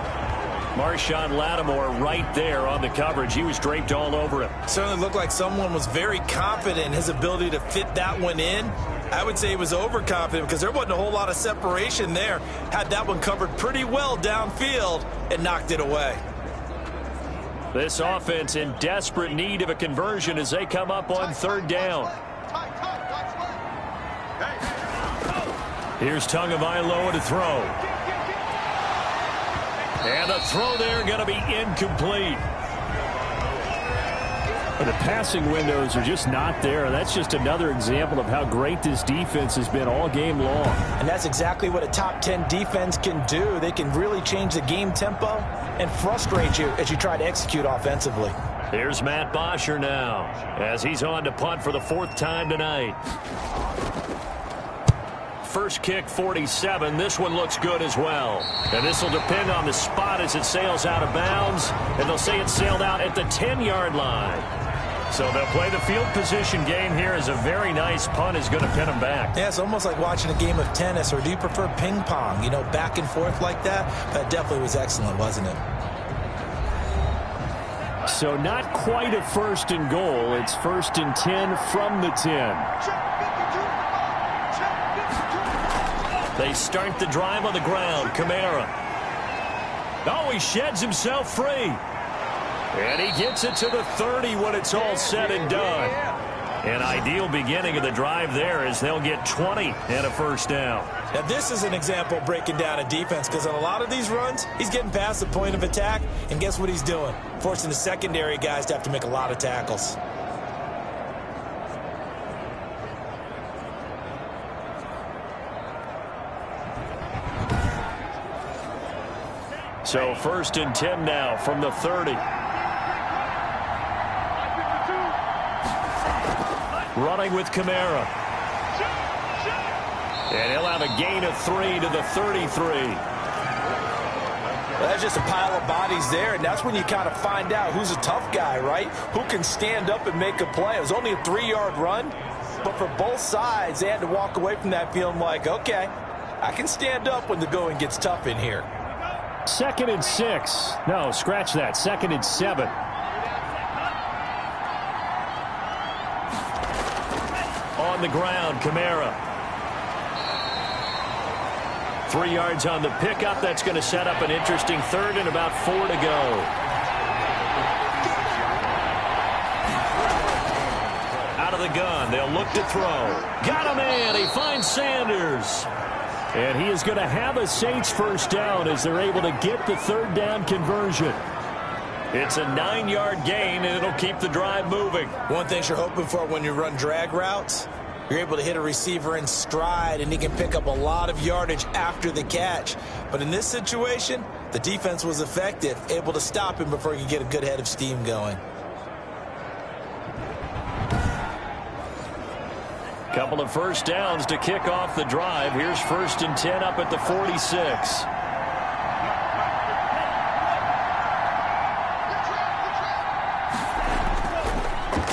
Marshawn Lattimore right there on the coverage. He was draped all over him.
Certainly looked like someone was very confident in his ability to fit that one in. I would say he was overconfident because there wasn't a whole lot of separation there. Had that one covered pretty well downfield and knocked it away.
This offense in desperate need of a conversion as they come up on 3rd down. Here's Tagovailoa to throw. And the throw there going to be incomplete.
The passing windows are just not there. That's just another example of how great this defense has been all game long.
And that's exactly what a top 10 defense can do. They can really change the game tempo and frustrate you as you try to execute offensively.
Here's Matt Bosher now as he's on to punt for the 4th time tonight. First kick, 47. This one looks good as well. And this will depend on the spot as it sails out of bounds. And they'll say it sailed out at the 10-yard line. So they'll play the field position game here as a very nice punt is going to pin them back.
Yeah, it's almost like watching a game of tennis, or do you prefer ping pong? You know, back and forth like that? That definitely was excellent, wasn't it?
So not quite a 1st and goal. It's 1st and 10 from the 10.
They start the drive on the ground. Kamara. Oh, he sheds himself free. And he gets it to the 30 when it's all said and done. An ideal beginning of the drive there as they'll get 20 and a first down.
Now, this is an example of breaking down a defense because on a lot of these runs, he's getting past the point of attack, and guess what he's doing? Forcing the secondary guys to have to make a lot of tackles.
So 1st and 10 now from the 30. Running with Kamara. And he'll have a gain of 3 to the 33.
Well, that's just a pile of bodies there, and that's when you kind of find out who's a tough guy, right? Who can stand up and make a play. It was only a 3-yard run, but for both sides, they had to walk away from that feeling like, okay, I can stand up when the going gets tough in here.
2nd and 6. No, scratch that. 2nd and 7.
On the ground, Kamara. 3 yards on the pickup. That's going to set up an interesting 3rd and about 4 to go. Out of the gun. They'll look to throw. Got a man. He finds Sanders.
And he is going to have a Saints first down as they're able to get the 3rd down conversion.
It's a 9-yard gain, and it'll keep the drive moving.
One thing you're hoping for when you run drag routes, you're able to hit a receiver in stride, and he can pick up a lot of yardage after the catch. But in this situation, the defense was effective, able to stop him before he could get a good head of steam going.
Couple of first downs to kick off the drive. Here's 1st and 10 up at the 46.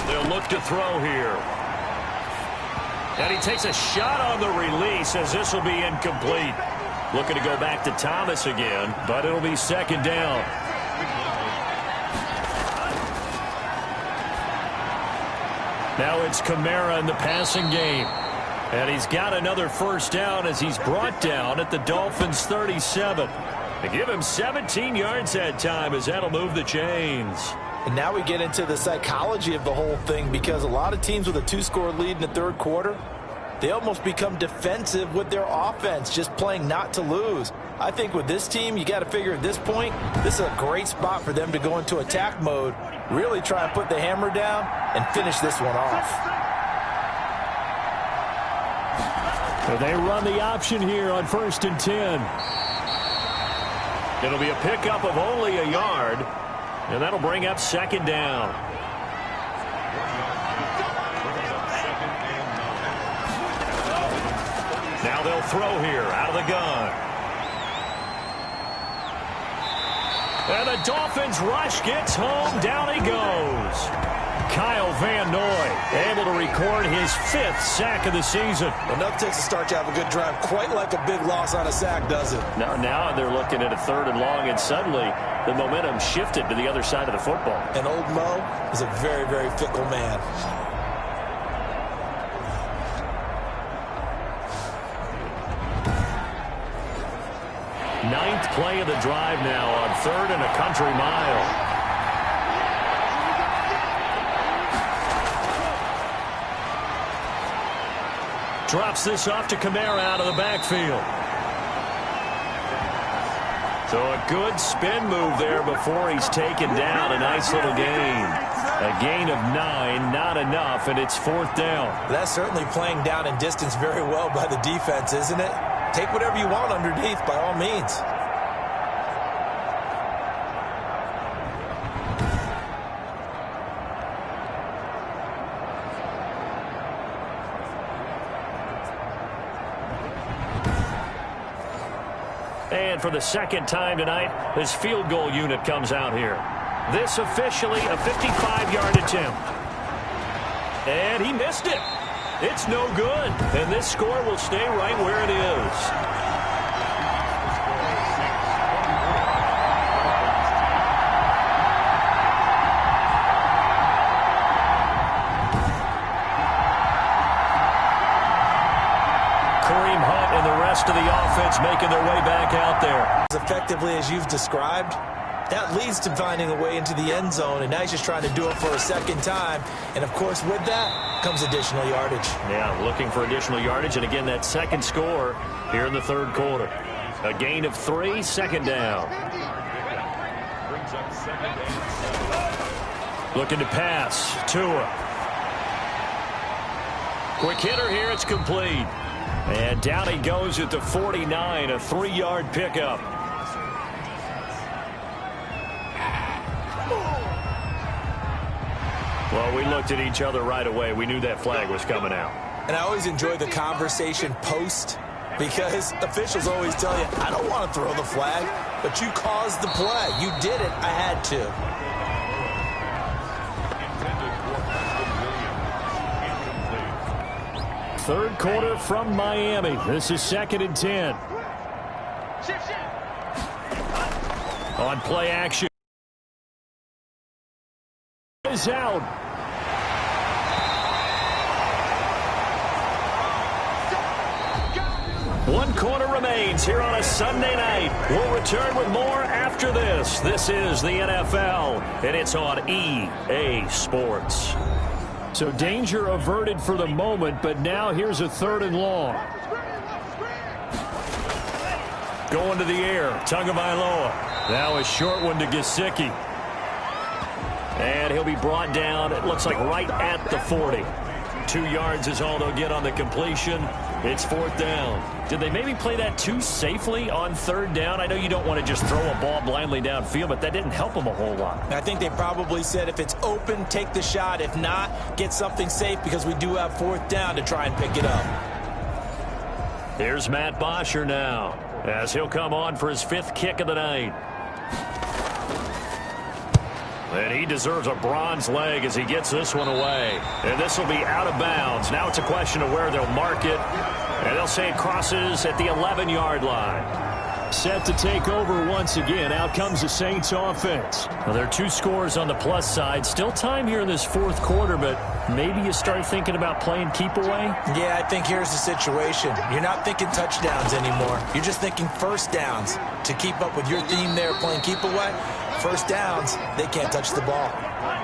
They'll look to throw here. And he takes a shot on the release as this will be incomplete. Looking to go back to Thomas again, but it'll be 2nd down. Now it's Kamara in the passing game. And he's got another first down as he's brought down at the Dolphins' 37. They give him 17 yards that time as that'll move the chains.
And now we get into the psychology of the whole thing, because a lot of teams with a 2-score lead in the third quarter, they almost become defensive with their offense, just playing not to lose. I think with this team, you got to figure at this point, this is a great spot for them to go into attack mode, really try and put the hammer down and finish this one off.
So they run the option here on 1st and 10.
It'll be a pickup of only a yard, and that'll bring up 2nd down. Now they'll throw here out of the gun. And the Dolphins rush gets home. Down he goes. Kyle Van Noy able to record his 5th sack of the season.
Enough takes to start to have a good drive. Quite like a big loss on a sack, does it?
Now they're looking at a 3rd and long, and suddenly the momentum shifted to the other side of the football. And
old Mo is a very, very fickle man.
Ninth play of the drive now on 3rd and a country mile. Drops this off to Kamara out of the backfield. So a good spin move there before he's taken down. A nice little gain. A gain of 9, not enough, and it's 4th down.
That's certainly playing down in distance very well by the defense, isn't it? Take whatever you want underneath, by all means.
And for the 2nd time tonight, this field goal unit comes out here. This officially a 55-yard attempt. And he missed it. It's no good. And this score will stay right where it is. To the offense making their way back out there.
As effectively as you've described, that leads to finding a way into the end zone, and now he's just trying to do it for a 2nd time. And, of course, with that comes additional yardage.
Yeah, looking for additional yardage, and again, that 2nd score here in the 3rd quarter. A gain of 3, 2nd down. Looking to pass. Tua. Quick hitter here, it's complete. And down he goes at the 49, a 3-yard pickup. Well, we looked at each other right away. We knew that flag was coming out.
And I always enjoy the conversation post, because officials always tell you, I don't want to throw the flag, but you caused the play. You did it. I had to.
Third quarter from Miami. This is 2nd and 10.
On play action.
Is out.
One quarter remains here on a Sunday night. We'll return with more after this. This is the NFL, and it's on EA Sports.
So danger averted for the moment, but now here's a 3rd and long.
Going to the air, Tagovailoa. Now a short one to Gesicki. And he'll be brought down, it looks like right at the 40. 2 yards is all they'll get on the completion. It's 4th down. Did they maybe play that too safely on 3rd down? I know you don't want to just throw a ball blindly downfield, but that didn't help them a whole lot.
I think they probably said if it's open, take the shot. If not, get something safe, because we do have 4th down to try and pick it up.
Here's Matt Bosher now, as he'll come on for his 5th kick of the night. And he deserves a bronze leg as he gets this one away. And this will be out of bounds. Now it's a question of where they'll mark it. And they'll say it crosses at the 11-yard line. set to take over once again. Out comes the Saints offense. Well, there are 2 scores on the plus side. Still time here in this fourth quarter, but maybe you start thinking about playing keep away?
Yeah, I think here's the situation. You're not thinking touchdowns anymore. You're just thinking first downs. To keep up with your theme there playing keep away, first downs, they can't touch the ball.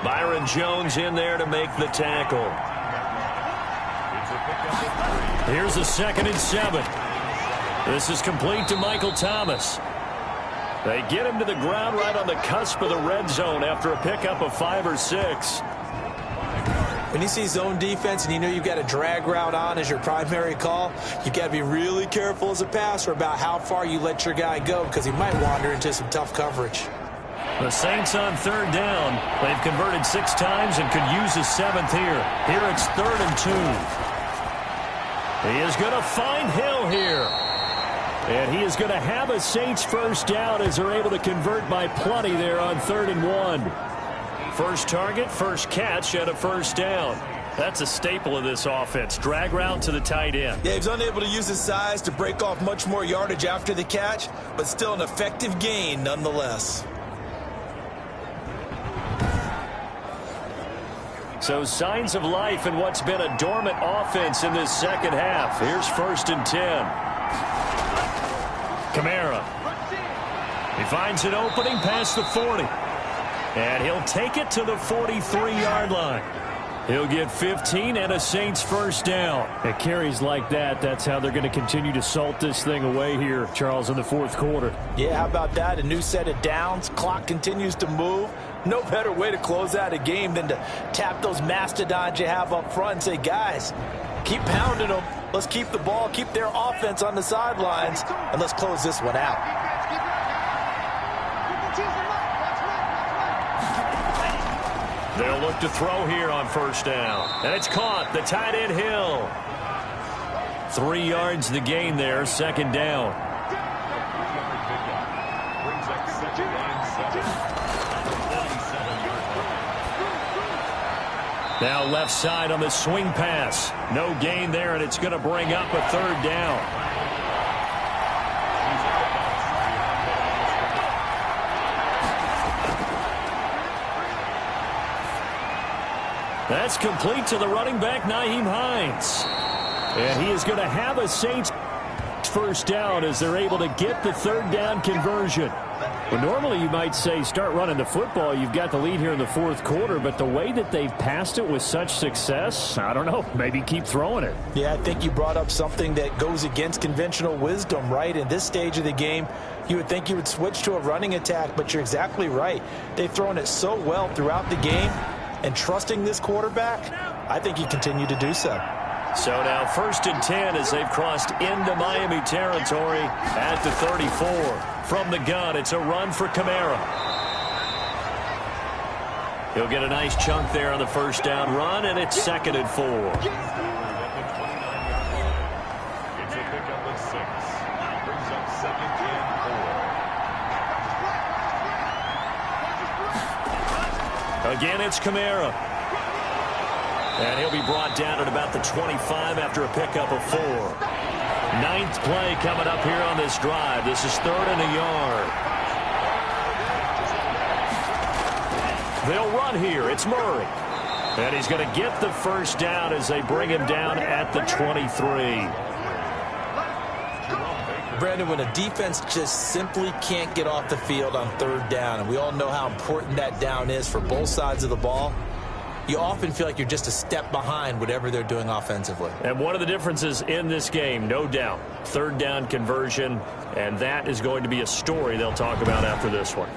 Byron Jones in there to make the tackle. Here's a 2nd and 7. This is complete to Michael Thomas. They get him to the ground right on the cusp of the red zone after a pickup of 5 or 6.
When you see zone defense and you know you've got a drag route on as your primary call, you've got to be really careful as a passer about how far you let your guy go because he might wander into some tough coverage.
The Saints on 3rd down. They've converted 6 times and could use a 7th here. Here it's 3rd and 2. He is going to find Hill here. And he is going to have a Saints first down as they're able to convert by plenty there on 3rd and 1. First target, first catch, and a first down. That's a staple of this offense. Drag route to the tight end.
Yeah, he's unable to use his size to break off much more yardage after the catch, but still an effective gain nonetheless.
So signs of life in what's been a dormant offense in this second half. Here's 1st and 10. Kamara. He finds an opening past the 40. And he'll take it to the 43-yard line. He'll get 15 and a Saints first down.
It carries like that. That's how they're going to continue to salt this thing away here, Charles, in the fourth quarter.
Yeah, how about that? A new set of downs. Clock continues to move. No better way to close out a game than to tap those mastodons you have up front and say, guys, keep pounding them. Let's keep the ball, keep their offense on the sidelines, and let's close this one out.
They'll look to throw here on first down. And it's caught. The tight end Hill. 3 yards the gain there. 2nd down. Now left side on the swing pass. No gain there, and it's going to bring up a 3rd down. That's complete to the running back, Nyheim Hines. And he is going to have a Saints first down as they're able to get the 3rd down conversion. Well, normally you might say start running the football. You've got the lead here in the fourth quarter, but the way that they've passed it with such success, I don't know, maybe keep throwing it.
Yeah, I think you brought up something that goes against conventional wisdom, right? In this stage of the game, you would think you would switch to a running attack, but you're exactly right. They've thrown it so well throughout the game, and trusting this quarterback, I think you continue to do so.
So now 1st and 10 as they've crossed into Miami territory at the 34. From the gun, it's a run for Kamara. He'll get a nice chunk there on the first down run, and it's 2nd and 4.
It's a pickup of 6. Brings up 2nd and 4.
Again, it's Kamara. And he'll be brought down at about the 25 after a pickup of 4. 9th play coming up here on this drive. This is 3rd and a yard. They'll run here. It's Murray. And he's going to get the first down as they bring him down at the 23.
Brandon, when a defense just simply can't get off the field on 3rd down, and we all know how important that down is for both sides of the ball, you often feel like you're just a step behind whatever they're doing offensively.
And one of the differences in this game, no doubt, 3rd down conversion, and that is going to be a story they'll talk about after this one.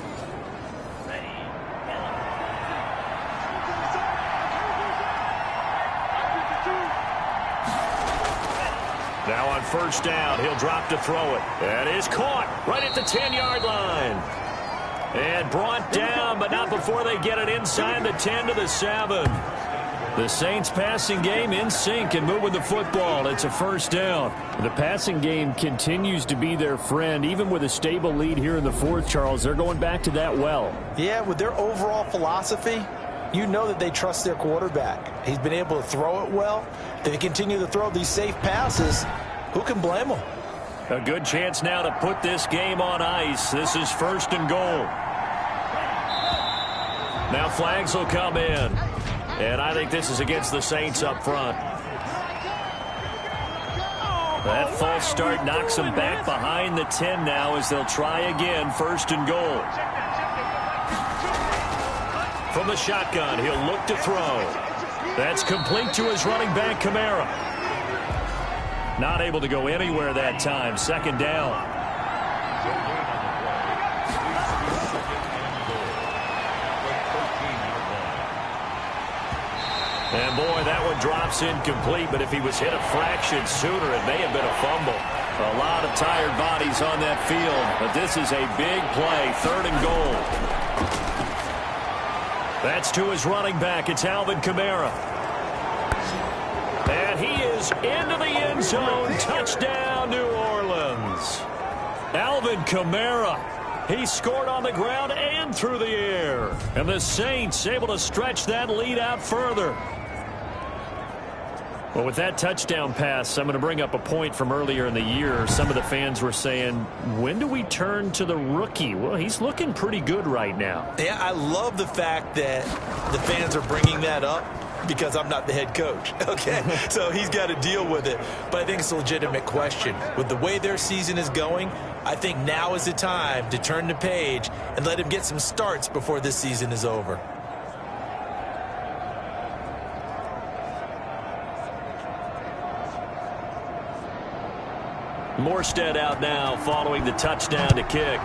Now on first down, he'll drop to throw it. And is caught right at the 10-yard line. And brought down, but not before they get it inside the 10 to the 7. The Saints passing game in sync and moving the football. It's a first down.
The passing game continues to be their friend. Even with a stable lead here in the fourth, Charles, they're going back to that well.
Yeah, with their overall philosophy, you know that they trust their quarterback. He's been able to throw it well. They continue to throw these safe passes. Who can blame them?
A good chance now to put this game on ice. This is 1st and goal. Now flags will come in. And I think this is against the Saints up front. That false start knocks them back behind the 10 now as they'll try again. 1st and goal. From the shotgun, he'll look to throw. That's complete to his running back, Kamara. Not able to go anywhere that time. 2nd down. And boy, that one drops incomplete, but if he was hit a fraction sooner, it may have been a fumble. A lot of tired bodies on that field, but this is a big play. 3rd and goal. That's to his running back. It's Alvin Kamara. And he is into the end zone. Touchdown, New Orleans. Alvin Kamara. He scored on the ground and through the air. And the Saints able to stretch that lead out further. Well, with that touchdown pass, I'm going to bring up a point from earlier in the year. Some of the fans were saying, when do we turn to the rookie? Well, he's looking pretty good right now.
Yeah, I love the fact that the fans are bringing that up because I'm not the head coach, okay? So he's got to deal with it. But I think it's a legitimate question. With the way their season is going, I think now is the time to turn the page and let him get some starts before this season is over.
Morstead out now following the touchdown to kick.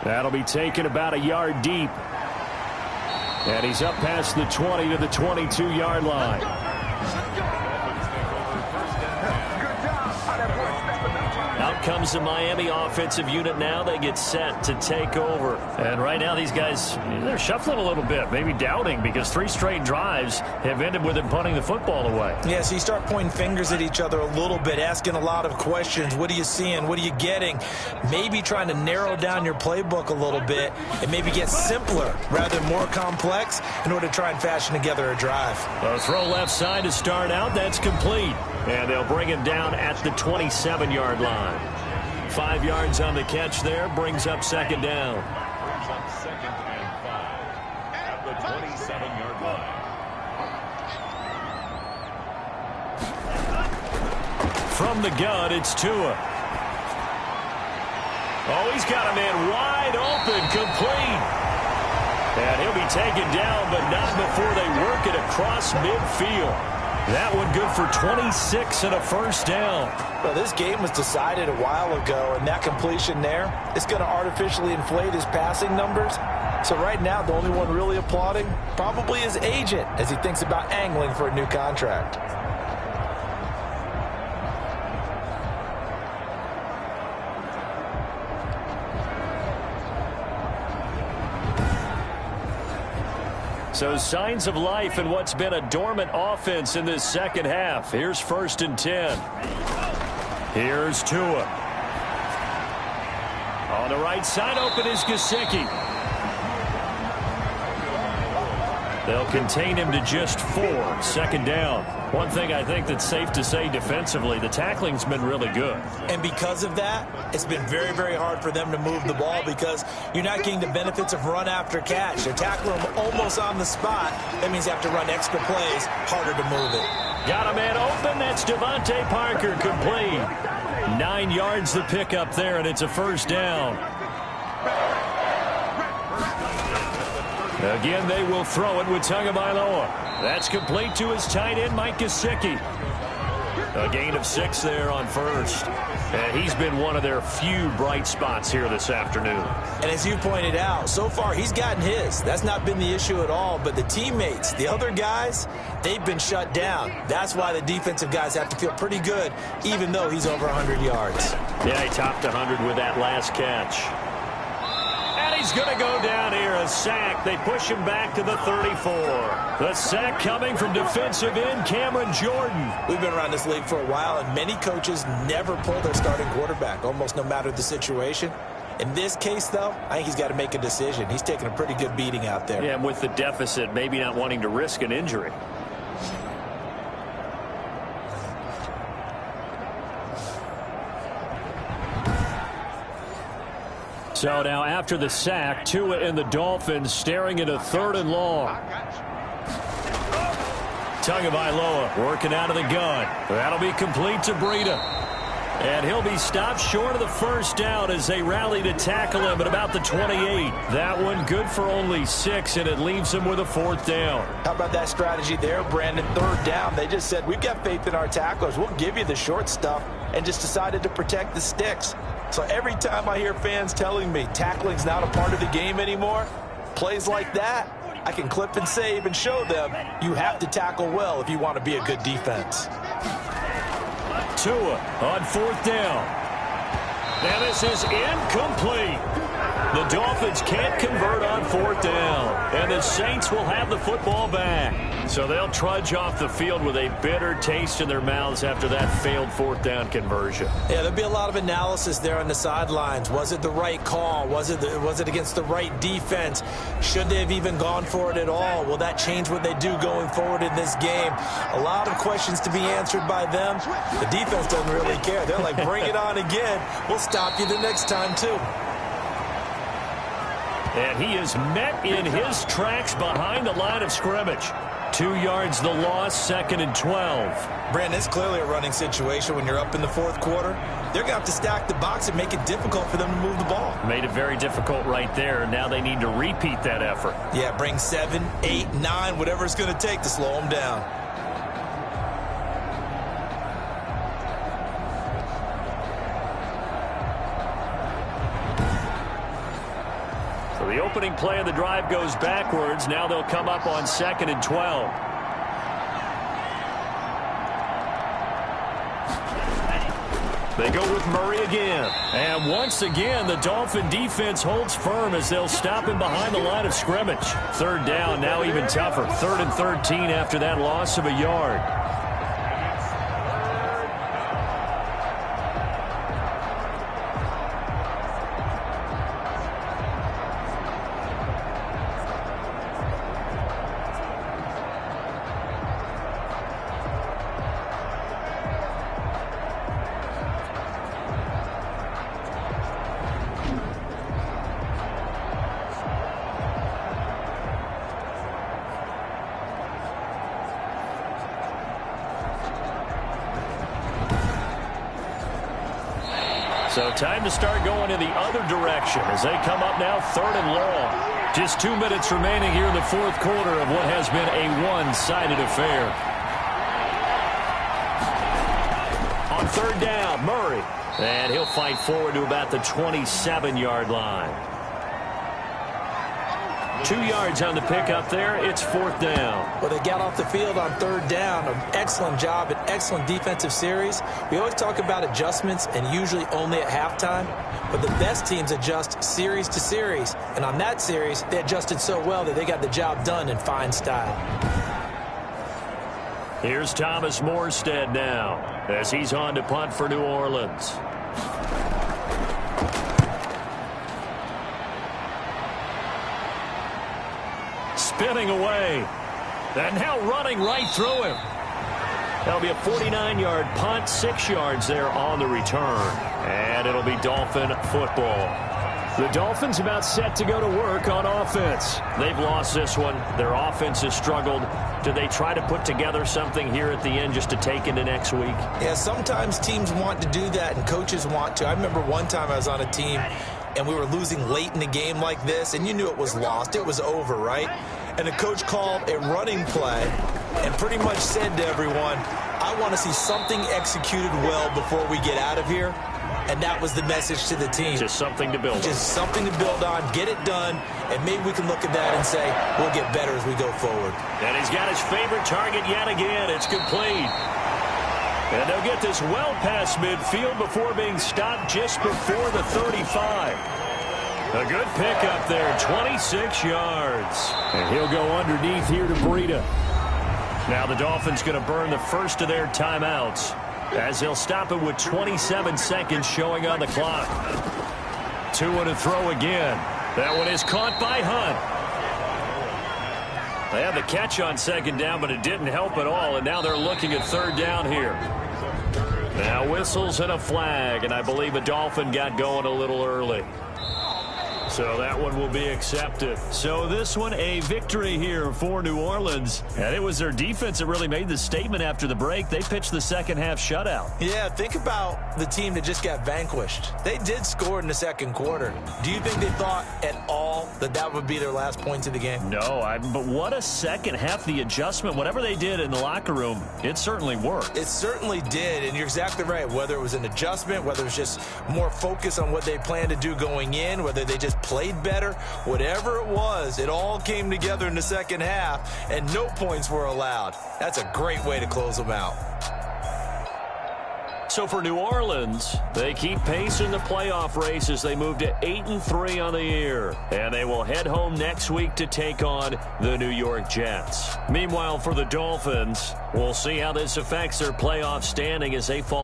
That'll be taken about a yard deep. And he's up past the 20 to the 22-yard line. Out comes the Miami offensive unit now. They get set to take over. And right now these guys, they're shuffling a little bit, maybe doubting, because 3 straight drives have ended with them punting the football away.
Yeah, so you start pointing fingers at each other a little bit, asking a lot of questions. What are you seeing? What are you getting? Maybe trying to narrow down your playbook a little bit and maybe get simpler rather than more complex in order to try and fashion together a drive.
A throw left side to start out. That's complete. And they'll bring him down at the 27-yard line. 5 yards on the catch there, brings up 2nd down.
Brings up 2nd and 5 at the 27-yard line.
From the gun, it's Tua. Oh, he's got a man wide open, complete. And he'll be taken down, but not before they work it across midfield. That one good for 26 and a 1st down.
Well, this game was decided a while ago, and that completion there is going to artificially inflate his passing numbers. So right now, the only one really applauding probably his agent as he thinks about angling for a new contract.
So signs of life in what's been a dormant offense in this 2nd half. Here's 1st and 10. Here's Tua. On the right side, open is Gesicki. They'll contain him to just 4. 2nd down. One thing I think that's safe to say defensively, the tackling's been really good.
And because of that, it's been very, very hard for them to move the ball because you're not getting the benefits of run after catch. They're tackling him almost on the spot. That means you have to run extra plays, harder to move it.
Got a man open. That's Devontae Parker, complete. 9 yards the pickup there, and it's a 1st down. Again, they will throw it with Tagovailoa. That's complete to his tight end, Mike Gesicki. A gain of 6 there on 1st. And he's been one of their few bright spots here this afternoon.
And as you pointed out, so far he's gotten his. That's not been the issue at all. But the teammates, the other guys, they've been shut down. That's why the defensive guys have to feel pretty good, even though he's over 100 yards.
Yeah, he topped 100 with that last catch. And he's going to go down here, a sack. They push him back to the 34. The sack coming from defensive end Cameron Jordan.
We've been around this league for a while, and many coaches never pull their starting quarterback, almost no matter the situation. In this case, though, I think he's got to make a decision. He's taking a pretty good beating out there.
Yeah, and with the deficit, maybe not wanting to risk an injury.
So now after the sack, Tua and the Dolphins staring at a 3rd and long. Tagovailoa working out of the gun. That'll be complete to Breida. And he'll be stopped short of the first down as they rally to tackle him at about the 28. That one good for only 6, and it leaves him with a 4th down.
How about that strategy there, Brandon? 3rd down. They just said, we've got faith in our tacklers. We'll give you the short stuff, and just decided to protect the sticks. So every time I hear fans telling me tackling's not a part of the game anymore, plays like that, I can clip and save and show them you have to tackle well if you want to be a good defense.
Tua on 4th down. Now this is incomplete. The Dolphins can't convert on 4th down, and the Saints will have the football back. So they'll trudge off the field with a bitter taste in their mouths after that failed 4th down conversion.
Yeah, there'll be a lot of analysis there on the sidelines. Was it the right call? Was it against the right defense? Should they have even gone for it at all? Will that change what they do going forward in this game? A lot of questions to be answered by them. The defense doesn't really care. They're like, bring it on again. We'll stop you the next time, too.
And he is met in his tracks behind the line of scrimmage. 2 yards the loss, 2nd and 12.
Brandon, it's clearly a running situation when you're up in the 4th quarter. They're going to have to stack the box and make it difficult for them to move the ball.
Made it very difficult right there. Now they need to repeat that effort.
Yeah, bring 7, 8, 9, whatever it's going to take to slow them down.
The opening play of the drive goes backwards. Now they'll come up on 2nd and 12. They go with Murray again. And once again, the Dolphin defense holds firm as they'll stop him behind the line of scrimmage. 3rd down, now even tougher. 3rd and 13 after that loss of a yard. So time to start going in the other direction as they come up now 3rd and long. Just 2 minutes remaining here in the 4th quarter of what has been a one-sided affair. On 3rd down, Murray. And he'll fight forward to about the 27-yard line. 2 yards on the pickup there. It's 4th down.
Well, they got off the field on 3rd down. An excellent job, an excellent defensive series. We always talk about adjustments and usually only at halftime. But the best teams adjust series to series. And on that series, they adjusted so well that they got the job done in fine style.
Here's Thomas Morstead now as he's on to punt for New Orleans. Spinning away. And now running right through him. That'll be a 49-yard punt, 6 yards there on the return. And it'll be Dolphin football. The Dolphins about set to go to work on offense. They've lost this one. Their offense has struggled. Do they try to put together something here at the end just to take into next week?
Yeah, sometimes teams want to do that and coaches want to. I remember one time I was on a team and we were losing late in the game like this, and you knew it was lost. It was over, right? And the coach called a running play and pretty much said to everyone, I want to see something executed well before we get out of here. And that was the message to the team.
Just something to build on.
Just something to build on, get it done, and maybe we can look at that and say, we'll get better as we go forward.
And he's got his favorite target yet again. It's complete. And they'll get this well past midfield before being stopped just before the 35. A good pickup there, 26 yards. And he'll go underneath here to Breida. Now the Dolphins going to burn the first of their timeouts as they'll stop it with 27 seconds showing on the clock. 2 to throw again. That one is caught by Hunt. They have the catch on 2nd down, but it didn't help at all, and now they're looking at 3rd down here. Now whistles and a flag, and I believe a Dolphin got going a little early.
So that one will be accepted. So this one, a victory here for New Orleans. And it was their defense that really made the statement after the break. They pitched the second-half shutout.
Yeah, think about the team that just got vanquished. They did score in the second quarter. Do you think they thought at all that that would be their last points of the game?
No, but what a second half. The adjustment, whatever they did in the locker room, it certainly worked.
It certainly did, and you're exactly right. Whether it was an adjustment, whether it was just more focus on what they planned to do going in, whether they just played better, whatever it was, it all came together in the second half, and no points were allowed. That's a great way to close them out.
So for New Orleans, they keep pace in the playoff race as they move to 8-3 on the year. And they will head home next week to take on the New York Jets. Meanwhile, for the Dolphins, we'll see how this affects their playoff standing as they fall.